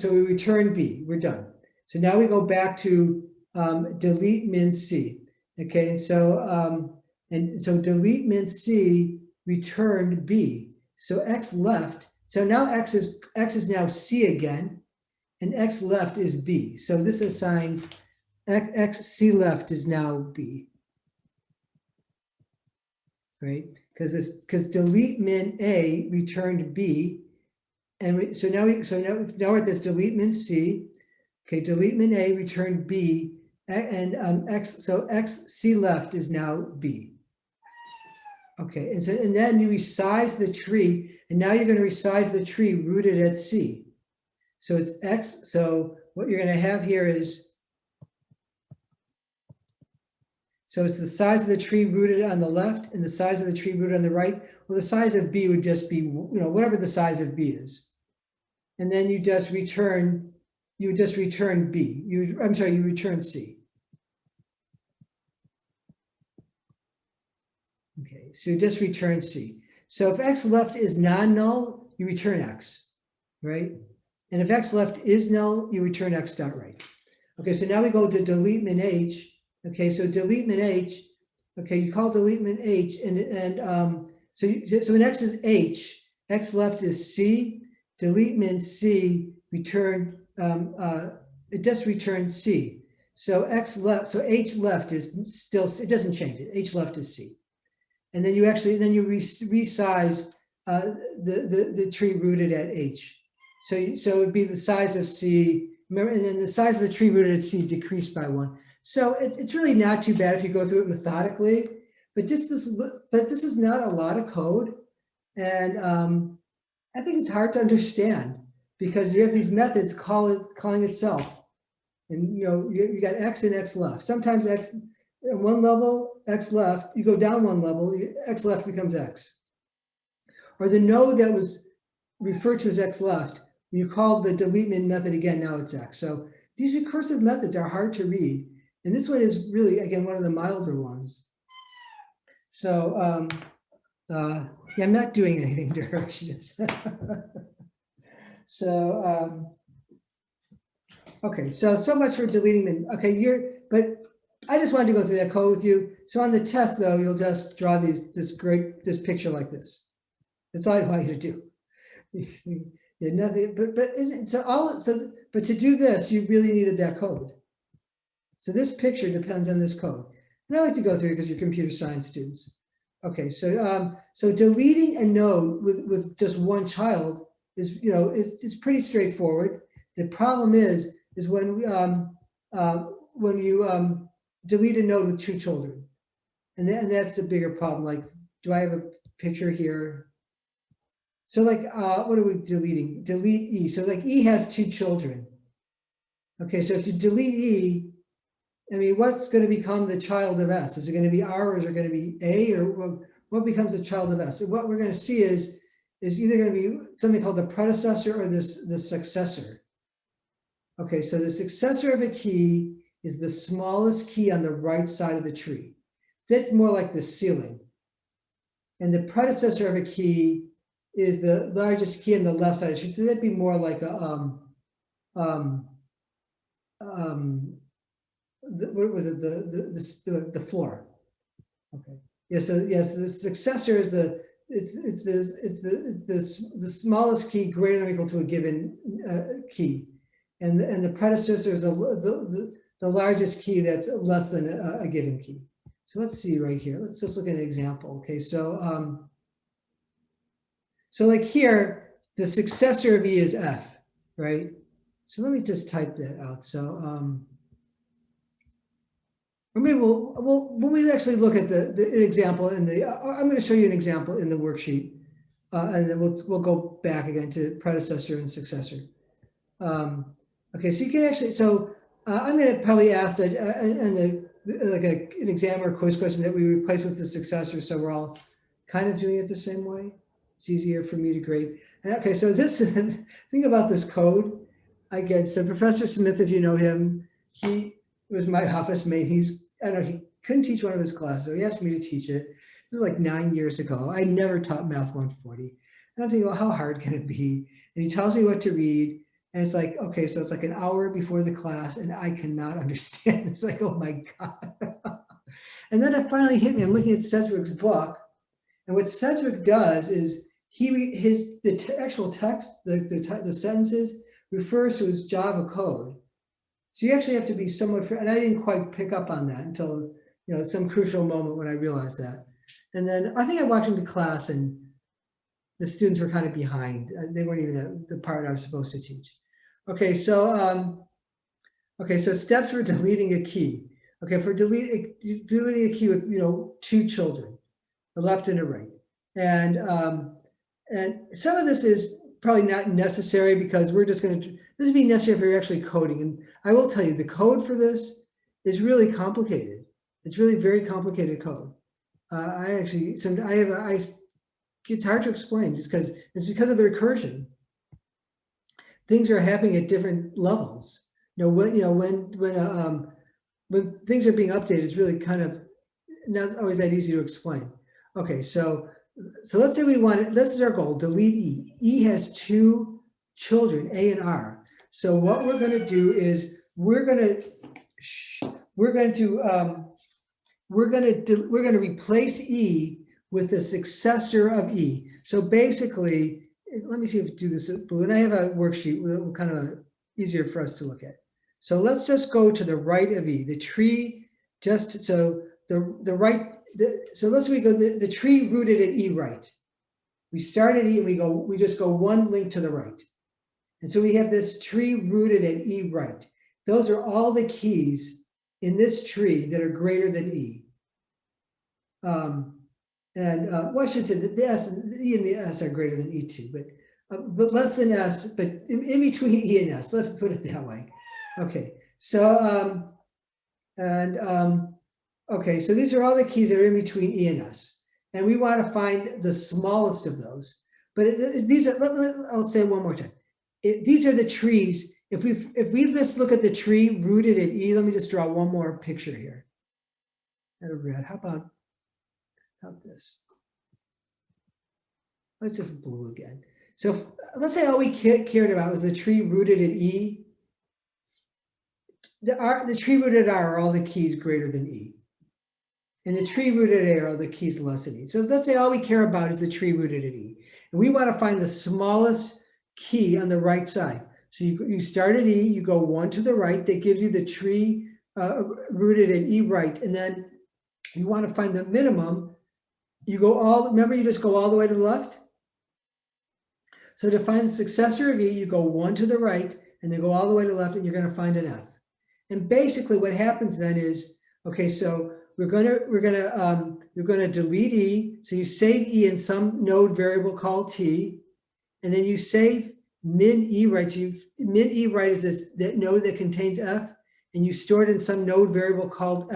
we return B. We're done. So now we go back to delete min C. Okay, and so delete min C returned B. So X left. So now X is now C again, and X left is B. So this assigns X C left is now B. Right? Because delete min A returned B, and so now we're at this delete min C. Okay, delete min A returned B, and X C left is now B. Okay, and then you resize the tree, and now you're going to resize the tree rooted at C. So it's X. So what you're going to have here is, so it's the size of the tree rooted on the left and the size of the tree rooted on the right. Well, the size of B would just be, whatever the size of B is. And then you just return B. You return C. Okay, so you just return C. So if X left is non-null, you return X, right? And if X left is null, you return X dot right. Okay, so now we go to delete min H. Okay, so delete min H. Okay, you call delete min H, so when X is H, X left is C. Delete min C return. It just returns C. So X left. So H left is still. It doesn't change it. H left is C. And then you resize the tree rooted at H. So it would be the size of C. Remember, and then the size of the tree rooted at C decreased by 1. So it's really not too bad if you go through it methodically. But this is not a lot of code, and I think it's hard to understand because you have these methods calling itself, and you got X and X left. Sometimes X at one level, X left. You go down one level, X left becomes X. Or the node that was referred to as X left, when you call the delete min method again, now it's X. So these recursive methods are hard to read. And this one is really, again, one of the milder ones. So yeah, I'm not doing anything to her. So okay, so much for deleting min. Okay, but I just wanted to go through that code with you. So on the test, though, you'll just draw this picture like this. That's all I want you to do. Yeah, nothing, but to do this, you really needed that code. So this picture depends on this code. And I like to go through it because you're computer science students. Okay, so deleting a node with just one child is, it's pretty straightforward. The problem is when you delete a node with 2 children, and that's the bigger problem. Like, do I have a picture here? So like, what are we deleting? Delete E. So like E has 2 children. Okay, so if you delete E, I mean, what's going to become the child of S? Is it going to be R or is it going to be A, or what becomes the child of S? So what we're going to see is either going to be something called the predecessor or the successor. Okay, so the successor of a key is the smallest key on the right side of the tree. That's more like the ceiling. And the predecessor of a key is the largest key on the left side of the tree. So that'd be more like a what was it? The floor. Okay. Yeah. So yes, the successor is the smallest key greater than or equal to a given key, and the predecessor is the largest key that's less than a given key. So let's see right here. Let's just look at an example. Okay. So so like here, the successor of E is F, right? So let me just type that out. So or maybe when we actually look at the example in the, I'm going to show you an example in the worksheet, and then we'll go back again to predecessor and successor. Okay, so you can actually, so I'm going to probably ask that and like an exam or quiz question that we replace with the successor, so we're all kind of doing it the same way. It's easier for me to grade. And okay, so this think about this code again. So Professor Smith, if you know him, he was my office mate. I don't know, he couldn't teach one of his classes, so he asked me to teach it. It was like 9 years ago. I never taught Math 140. And I'm thinking, well, how hard can it be? And he tells me what to read. And it's like, okay, so it's like an hour before the class and I cannot understand. It's like, oh my God. And then it finally hit me. I'm looking at Sedgwick's book. And what Sedgwick does is the actual text, the sentences refers to his Java code. So you actually have to be somewhat, and I didn't quite pick up on that until, some crucial moment when I realized that. And then I think I walked into class and the students were kind of behind. They weren't even the part I was supposed to teach. Okay, so steps for deleting a key. Okay, for deleting a key with 2 children, a left and a right, and some of this is probably not necessary because we're just going to, this would be necessary if you're actually coding. And I will tell you, the code for this is really complicated. It's really very complicated code. It's hard to explain just because it's because of the recursion. Things are happening at different levels. When things are being updated, it's really kind of not always that easy to explain. Okay, so let's say this is our goal, delete E. E has 2 children, A and R. So what we're going to do is we're going to replace E with the successor of E. So basically, let me see if we do this blue. And I have a worksheet kind of easier for us to look at. So let's just go to the right of E. The tree so let's go the tree rooted at E right. We start at E and we just go 1 link to the right. And so we have this tree rooted at E right. Those are all the keys in this tree that are greater than E. I should say that the S, the E and the S are greater than E2, but less than S, but in between E and S, let's put it that way. Okay, so, okay, so these are all the keys that are in between E and S. And we want to find the smallest of those. But I'll say it one more time. These are the trees. If we just look at the tree rooted at E, let me just draw one more picture here. Red. How about this? Let's just blue again. So let's say all we cared about was the tree rooted at E. The tree rooted at R are all the keys greater than E. And the tree rooted at A are the keys less than E. So let's say all we care about is the tree rooted at E. And we want to find the smallest key on the right side. So you start at E, you go 1 to the right, that gives you the tree rooted at E right. And then you want to find the minimum. Remember you just go all the way to the left? So to find the successor of E, you go 1 to the right and then go all the way to the left and you're going to find an F. And basically what happens then is, okay, so we're going to delete E. So you save E in some node variable called T. and then you save min E right. So min E right is that node that contains F, and you store it in some node variable called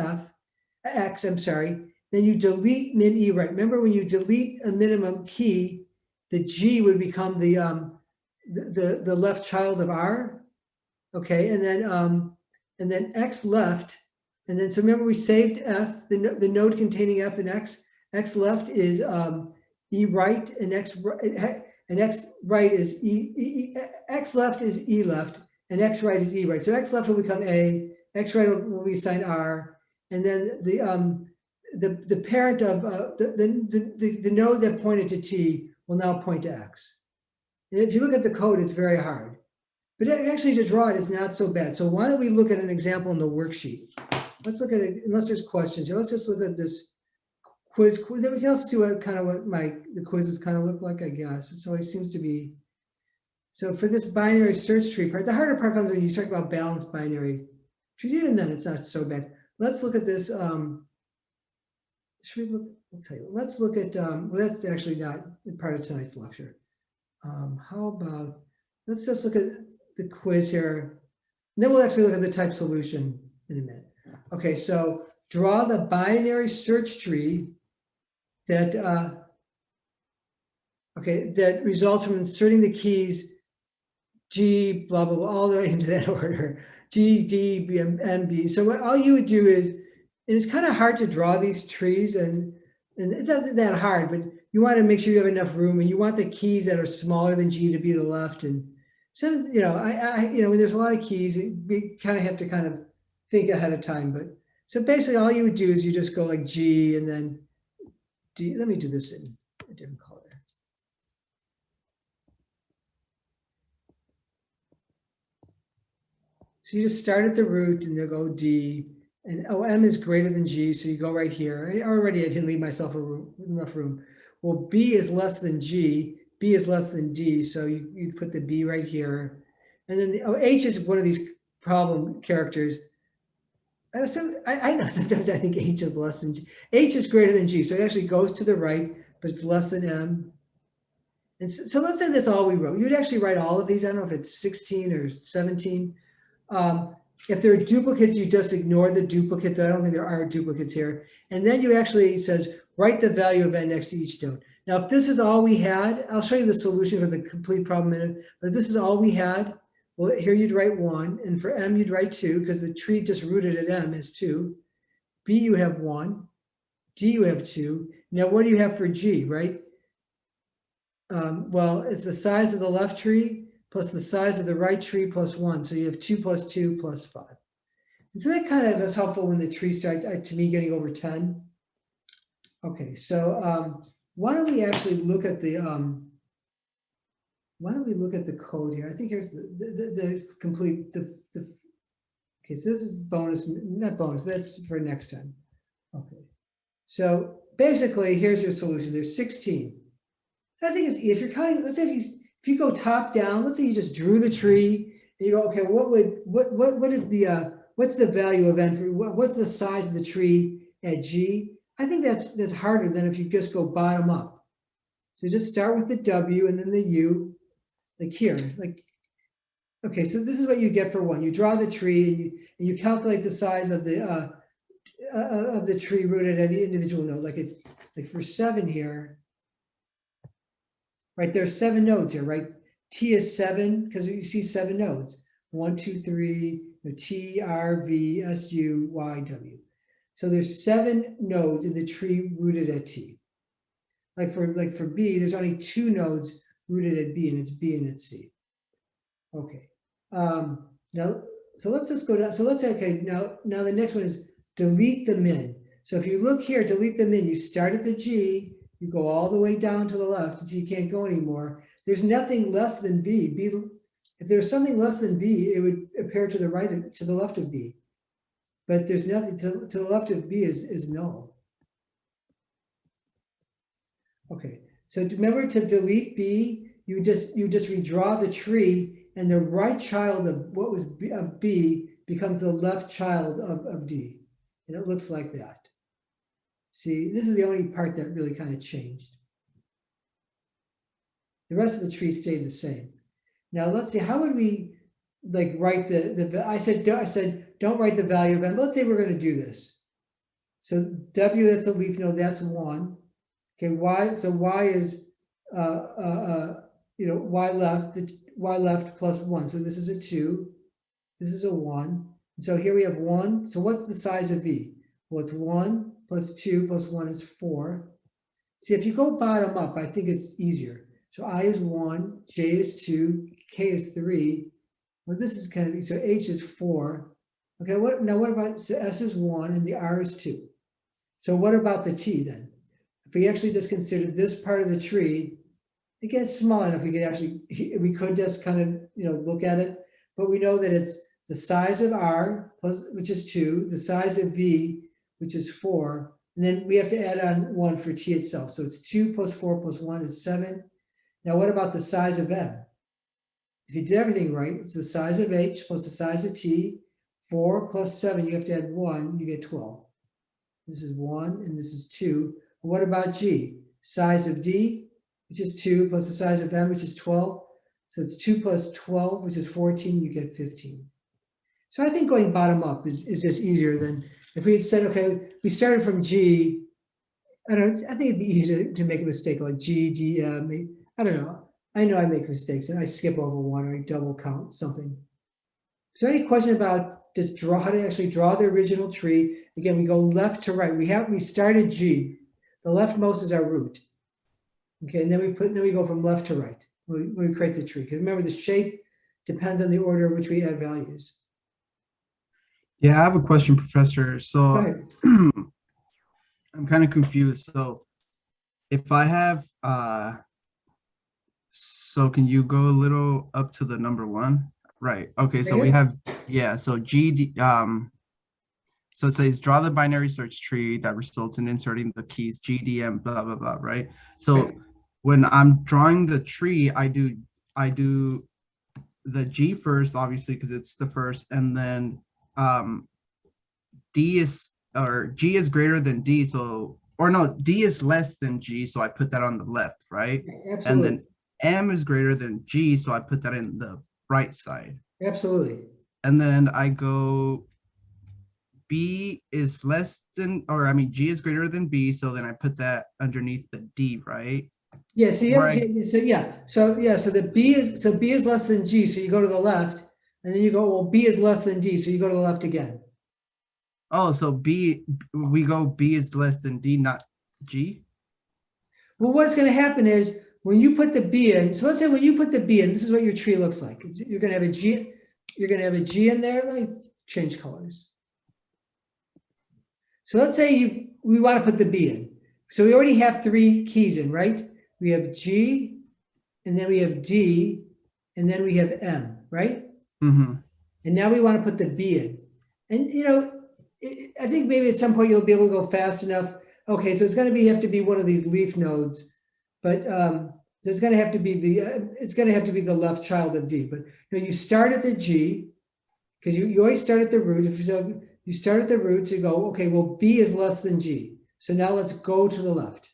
X, I'm sorry. Then you delete min E right. Remember when you delete a minimum key, the G would become the left child of R. Okay, and then X left, and then so remember we saved F, the node containing F and X. X left is E right, and X right is X left is E left, and X right is E right. So X left will become A, X right will be assigned R, and then the parent of the node that pointed to T will now point to X. And if you look at the code, it's very hard. But actually to draw it is not so bad. So why don't we look at an example in the worksheet? Let's look at it, unless there's questions here. Let's just look at this quiz. Then we can also see what the quizzes kind of look like, I guess. So it seems to be, so for this binary search tree part, the harder part comes when you talk about balanced binary trees. Even then, it's not so bad. Let's look at this. Should we look? I'll tell you. Let's look at, well, that's actually not part of tonight's lecture. How about, let's just look at the quiz here. And then we'll actually look at the type solution in a minute. Okay, so draw the binary search tree that, that results from inserting the keys G, blah, blah, blah, all the way into that order, G, D, B, M, B. So what all you would do is, and it's kind of hard to draw these trees, and it's not that hard, but you want to make sure you have enough room, and you want the keys that are smaller than G to be the left. And so, when there's a lot of keys, we kind of have to kind of think ahead of time. But so basically all you would do is you just go like G and then D. Let me do this in a different color. So you just start at the root and you go D, and M is greater than G, so you go right here. I didn't leave myself enough room. Well, B is less than G, B is less than D, so you put the B right here. And then H is one of these problem characters. I know sometimes I think H is less than G. H is greater than G, so it actually goes to the right, but it's less than M. And so let's say that's all we wrote. You'd actually write all of these. I don't know if it's 16 or 17. If there are duplicates, you just ignore the duplicate. I don't think there are duplicates here. And then you actually, it says, write the value of n next to each node. Now, if this is all we had, I'll show you the solution for the complete problem in a minute. But if this is all we had, well, here you'd write 1. And for M, you'd write 2, because the tree just rooted at M is 2. B, you have 1. D, you have 2. Now, what do you have for G, right? Well, it's the size of the left tree plus the size of the right tree plus 1. So you have 2 plus 2 plus 5. And so that kind of is helpful when the tree starts, to me, getting over 10. Okay, so why don't we actually look at the code here? I think here's the complete, okay, so this is bonus, not bonus, but that's for next time. Okay, so basically, here's your solution. There's 16. I think it's, if you're counting, let's say if you go top down, let's say you just drew the tree and you go, okay, what is the what's the value of n for, what's the size of the tree at G? I think that's harder than if you just go bottom up. So just start with the W and then the U, like here, like, okay, so this is what you get for 1. You draw the tree and you calculate the size of the tree rooted at any individual node, like for 7 here. Right, there are 7 nodes here, right? T is 7, because you see 7 nodes. 1, 2, 3, T, R, V, S, U, Y, W. So there's 7 nodes in the tree rooted at T. Like for B, there's only 2 nodes rooted at B, and it's B and it's C. Okay. Now, so let's just go down. So let's say, okay, now the next one is delete the min. So if you look here, delete the min, you start at the G, you go all the way down to the left until you can't go anymore. There's nothing less than B. If there's something less than B, it would appear to the right, to the left of B. But there's nothing to the left of B is null. Okay, so remember to delete B, you just redraw the tree, and the right child of what was B, of B becomes the left child of D, and it looks like that. See, this is the only part that really kind of changed. The rest of the tree stayed the same. Now let's see, how would we like write I said, don't write the value of M, but let's say we're going to do this. So W, that's the leaf node, that's 1. Okay, Y, so Y is, Y left plus 1. So this is a 2, this is a 1. And so here we have 1. So what's the size of V? Well, it's 1 plus 2 plus 1 is 4. See, if you go bottom up, I think it's easier. So I is 1, J is 2, K is 3. Well, this is kind of, so H is 4. Okay, what about, so S is 1 and the R is 2. So what about the T then? If we actually just consider this part of the tree, it gets small enough, we could just kind of, look at it, but we know that it's the size of R, plus, which is 2, the size of V, which is 4, and then we have to add on 1 for T itself. So it's 2 plus 4 plus 1 is 7. Now what about the size of M? If you did everything right, it's the size of H plus the size of T. 4 plus 7, you have to add 1, you get 12. This is 1 and this is 2. What about G? Size of D, which is 2, plus the size of M, which is 12. So it's 2 plus 12, which is 14, you get 15. So I think going bottom up is just easier than if we had said, okay, we started from G. I think it'd be easier to make a mistake like G, D, M. I don't know. I know I make mistakes and I skip over 1 or I double count something. So any question about how to actually draw the original tree? Again, we go left to right. We started G. The leftmost is our root. Okay, and then we go from left to right when we create the tree. Because remember, the shape depends on the order in which we add values. Yeah, I have a question, Professor. So I'm kind of confused. So if I have, so can you go a little up to the number 1? Right. Okay. So we have, yeah. So so it says draw the binary search tree that results in inserting the keys GDM, blah, blah, blah, right? So when I'm drawing the tree, I do the G first, obviously, because it's the first, and then G is greater than D, so, or no, D is less than G, so I put that on the left, right? Absolutely. And then M is greater than G, so I put that in the right side. Absolutely. And then I go B is less than, or I mean, G is greater than B, so then I put that underneath the D, right? Yeah, so the B is less than G, so you go to the left, and then you go, well, B is less than D, so you go to the left again. Oh, so we go B is less than D, not G? Well, what's going to happen is when you put the B in, so let's say when you put the B in, this is what your tree looks like. You're going to have a G, in there. Let me change colors. So let's say we want to put the B in. So we already have 3 keys in, right? We have G, and then we have D, and then we have M, right? Mm-hmm. And now we want to put the B in. And, I think maybe at some point you'll be able to go fast enough. Okay, so it's going to have to be one of these leaf nodes, but there's going to have to be the left child of D. But you start at the G, because you always start at the root. If you start at the root, so you go, okay, well, B is less than G. So now let's go to the left.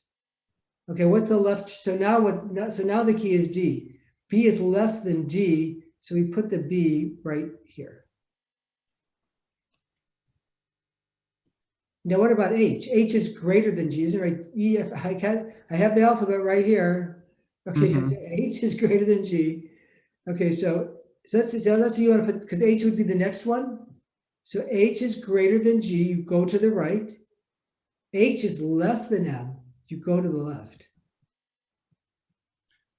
Okay, what's the left? So now the key is D. B is less than D, so we put the B right here. Now, what about H? H is greater than G, isn't it right? E, F, I have the alphabet right here. Okay, H is greater than G. Okay, so that's what you want to put, because H would be the next one. So H is greater than G, you go to the right. H is less than M, you go to the left.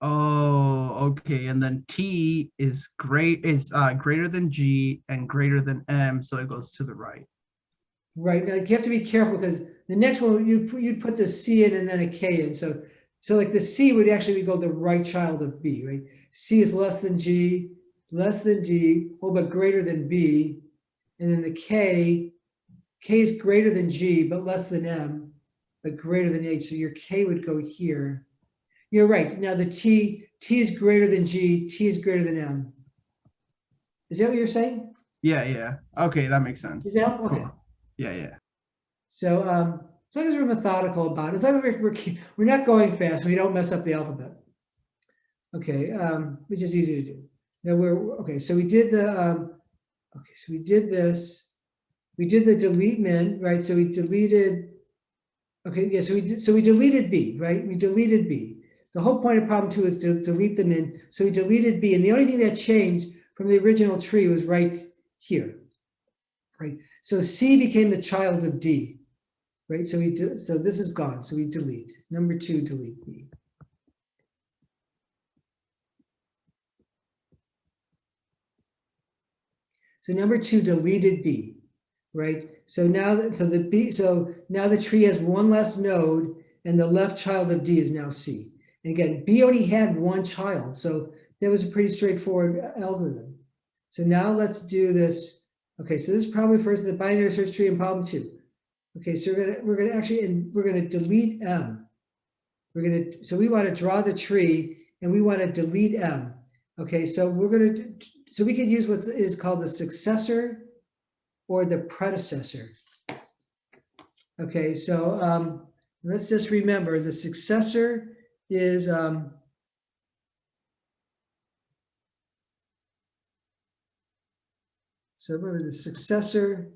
Oh, okay. And then T is greater than G and greater than M, so it goes to the right. Right. Now you have to be careful because the next one you'd put the C in and then a K in. So like the C would actually go the right child of B, right? C is less than G, less than D, but greater than B. And then the K is greater than G, but less than M, but greater than H. So your K would go here. You're right. Now the T is greater than G, T is greater than M. Is that what you're saying? Yeah. Okay, that makes sense. Does that help? Okay. Cool. Yeah. So as long as we're methodical about it, as long as we're not going fast, we don't mess up the alphabet. Okay, which is easy to do. Now okay, so we did the, okay, so we did this. We did the delete min, right? So we deleted, okay, yeah, so we deleted B, right? We deleted B. The whole point of problem 2 is to delete the min. So we deleted B, and the only thing that changed from the original tree was right here, right? So C became the child of D, right? So so this is gone. So we delete. Number 2, delete B. So number 2 deleted B, right? So now now the tree has one less node, and the left child of D is now C. And again, B only had one child, so that was a pretty straightforward algorithm. So now let's do this. Okay, so this is probably first the binary search tree in problem 2. Okay, so we're gonna delete M. So we want to draw the tree and we want to delete M. Okay, so so we could use what is called the successor or the predecessor. Okay, so let's just remember the successor is so remember the successor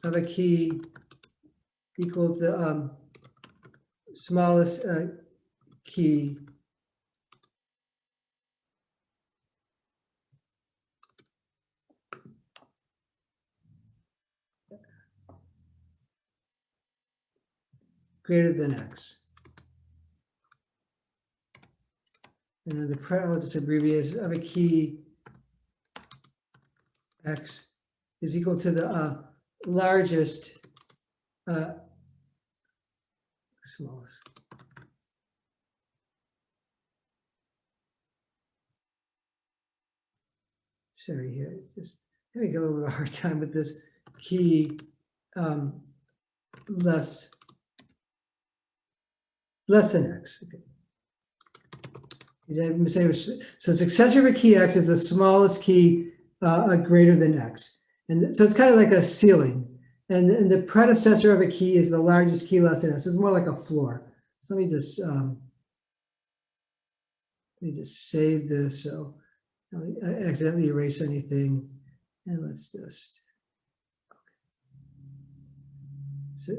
of a key equals the smallest key greater than X. And then I'll just abbreviate of a key X is equal to the largest smallest. Sorry here, just having a little bit of a hard time with this key less than X. Okay. So successor of a key X is the smallest key greater than X. And so it's kind of like a ceiling. And the predecessor of a key is the largest key less than X. So it's more like a floor. So let me just save this. So I accidentally erase anything. And let's just,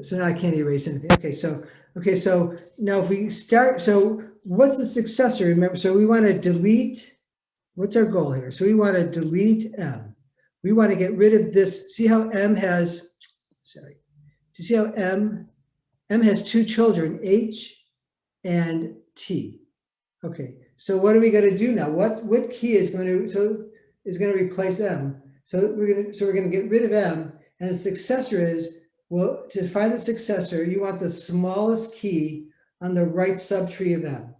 so now I can't erase anything. Okay, so now if we start, so what's the successor? Remember, so we want to delete, what's our goal here? So we want to delete M. We want to get rid of this. See how M has, sorry, do you see how M has two children, H and T. Okay, so what are we going to do now? What key is going to replace M? So we're going to get rid of M, and the successor is, well, to find the successor, you want the smallest key on the right subtree of M,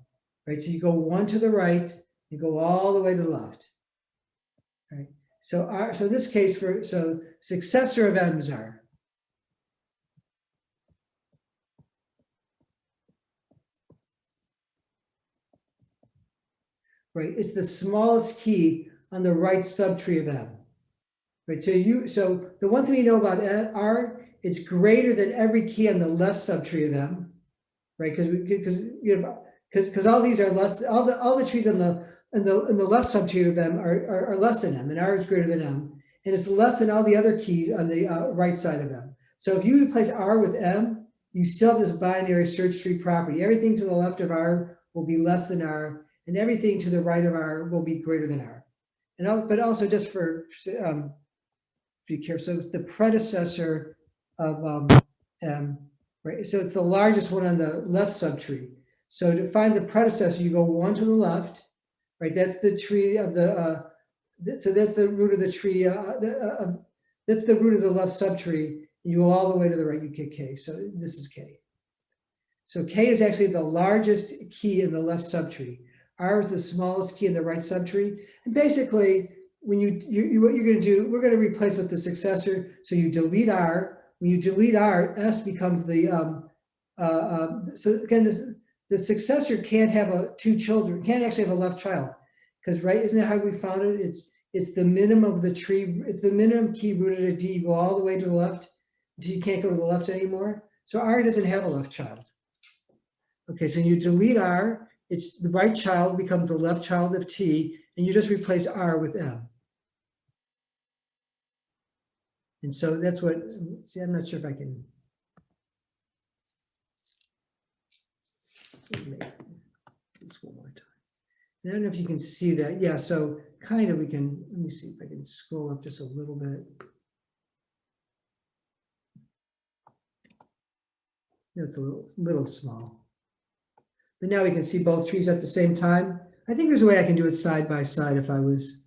right? So you go one to the right, you go all the way to the left, right? So in this case, so successor of M is R. Right, it's the smallest key on the right subtree of M. Right, so the one thing you know about R, it's greater than every key on the left subtree of M, right? Because all these are less. All the trees on the left subtree of M are less than M, and R is greater than M, and it's less than all the other keys on the right side of M. So if you replace R with M, you still have this binary search tree property. Everything to the left of R will be less than R, and everything to the right of R will be greater than R. But also just for be careful. So the predecessor of M, right? So it's the largest one on the left subtree. So to find the predecessor, you go one to the left, right? That's the tree of the. So that's the root of the tree. That's the root of the left subtree. You go all the way to the right. You get K. So this is K. So K is actually the largest key in the left subtree. R is the smallest key in the right subtree. And basically, when what you're going to do, we're going to replace with the successor. So you delete R. When you delete R, S becomes the. So again, the successor can't have two children. Can't actually have a left child, because right, isn't that how we found it? It's the minimum of the tree. It's the minimum key rooted at D. You go all the way to the left until you can't go to the left anymore. So R doesn't have a left child. Okay, so you delete R. it's the right child becomes the left child of T, and you just replace R with M. And so that's what, see, I'm not sure if I can. Make this one more time. I don't know if you can see that. Yeah, so kind of we can, let me see if I can scroll up just a little bit. It's a little small. But now we can see both trees at the same time. I think there's a way I can do it side by side if I was.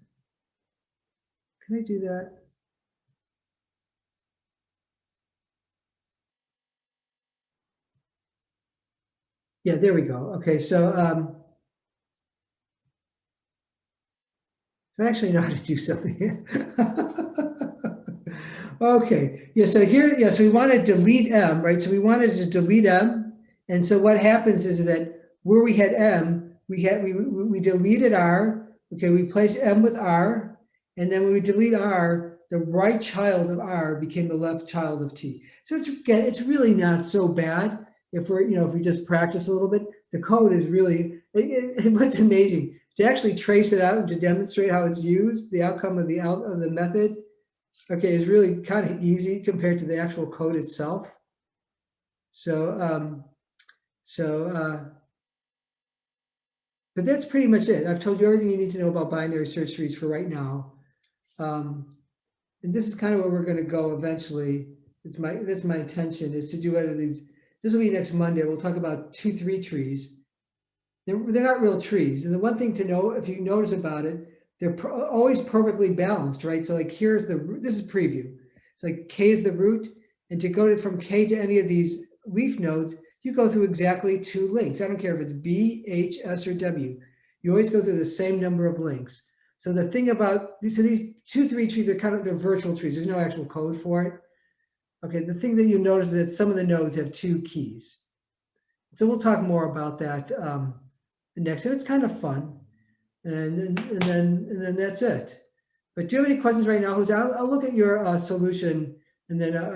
Can I do that? Yeah, there we go. Okay, so I actually know how to do something. Okay, yeah, so here, yeah, so we want to delete M, right? So we wanted to delete M. And so what happens is that where we had M, we deleted R. Okay, we placed M with R. And then when we delete R, the right child of R became the left child of T. So it's really not so bad if we're, if we just practice a little bit. The code is really, what's amazing, to actually trace it out and to demonstrate how it's used, the outcome of the method, okay, is really kind of easy compared to the actual code itself. So, but that's pretty much it. I've told you everything you need to know about binary search trees for right now. And this is kind of where we're going to go eventually. That's my intention, is to do out of these. This will be next Monday. We'll talk about 2-3 trees. They're not real trees. And the one thing to know, if you notice about it, they're always perfectly balanced, right? So like here's the root, this is preview. So like K is the root, and to go from K to any of these leaf nodes, you go through exactly 2 links. I don't care if it's B, H, S, or W. You always go through the same number of links. So the thing about these 2-3 trees are they're virtual trees. There's no actual code for it. Okay, the thing that you notice is that some of the nodes have 2 keys. So we'll talk more about that next time. It's kind of fun. And then that's it. But do you have any questions right now, Jose? I'll look at your solution, and then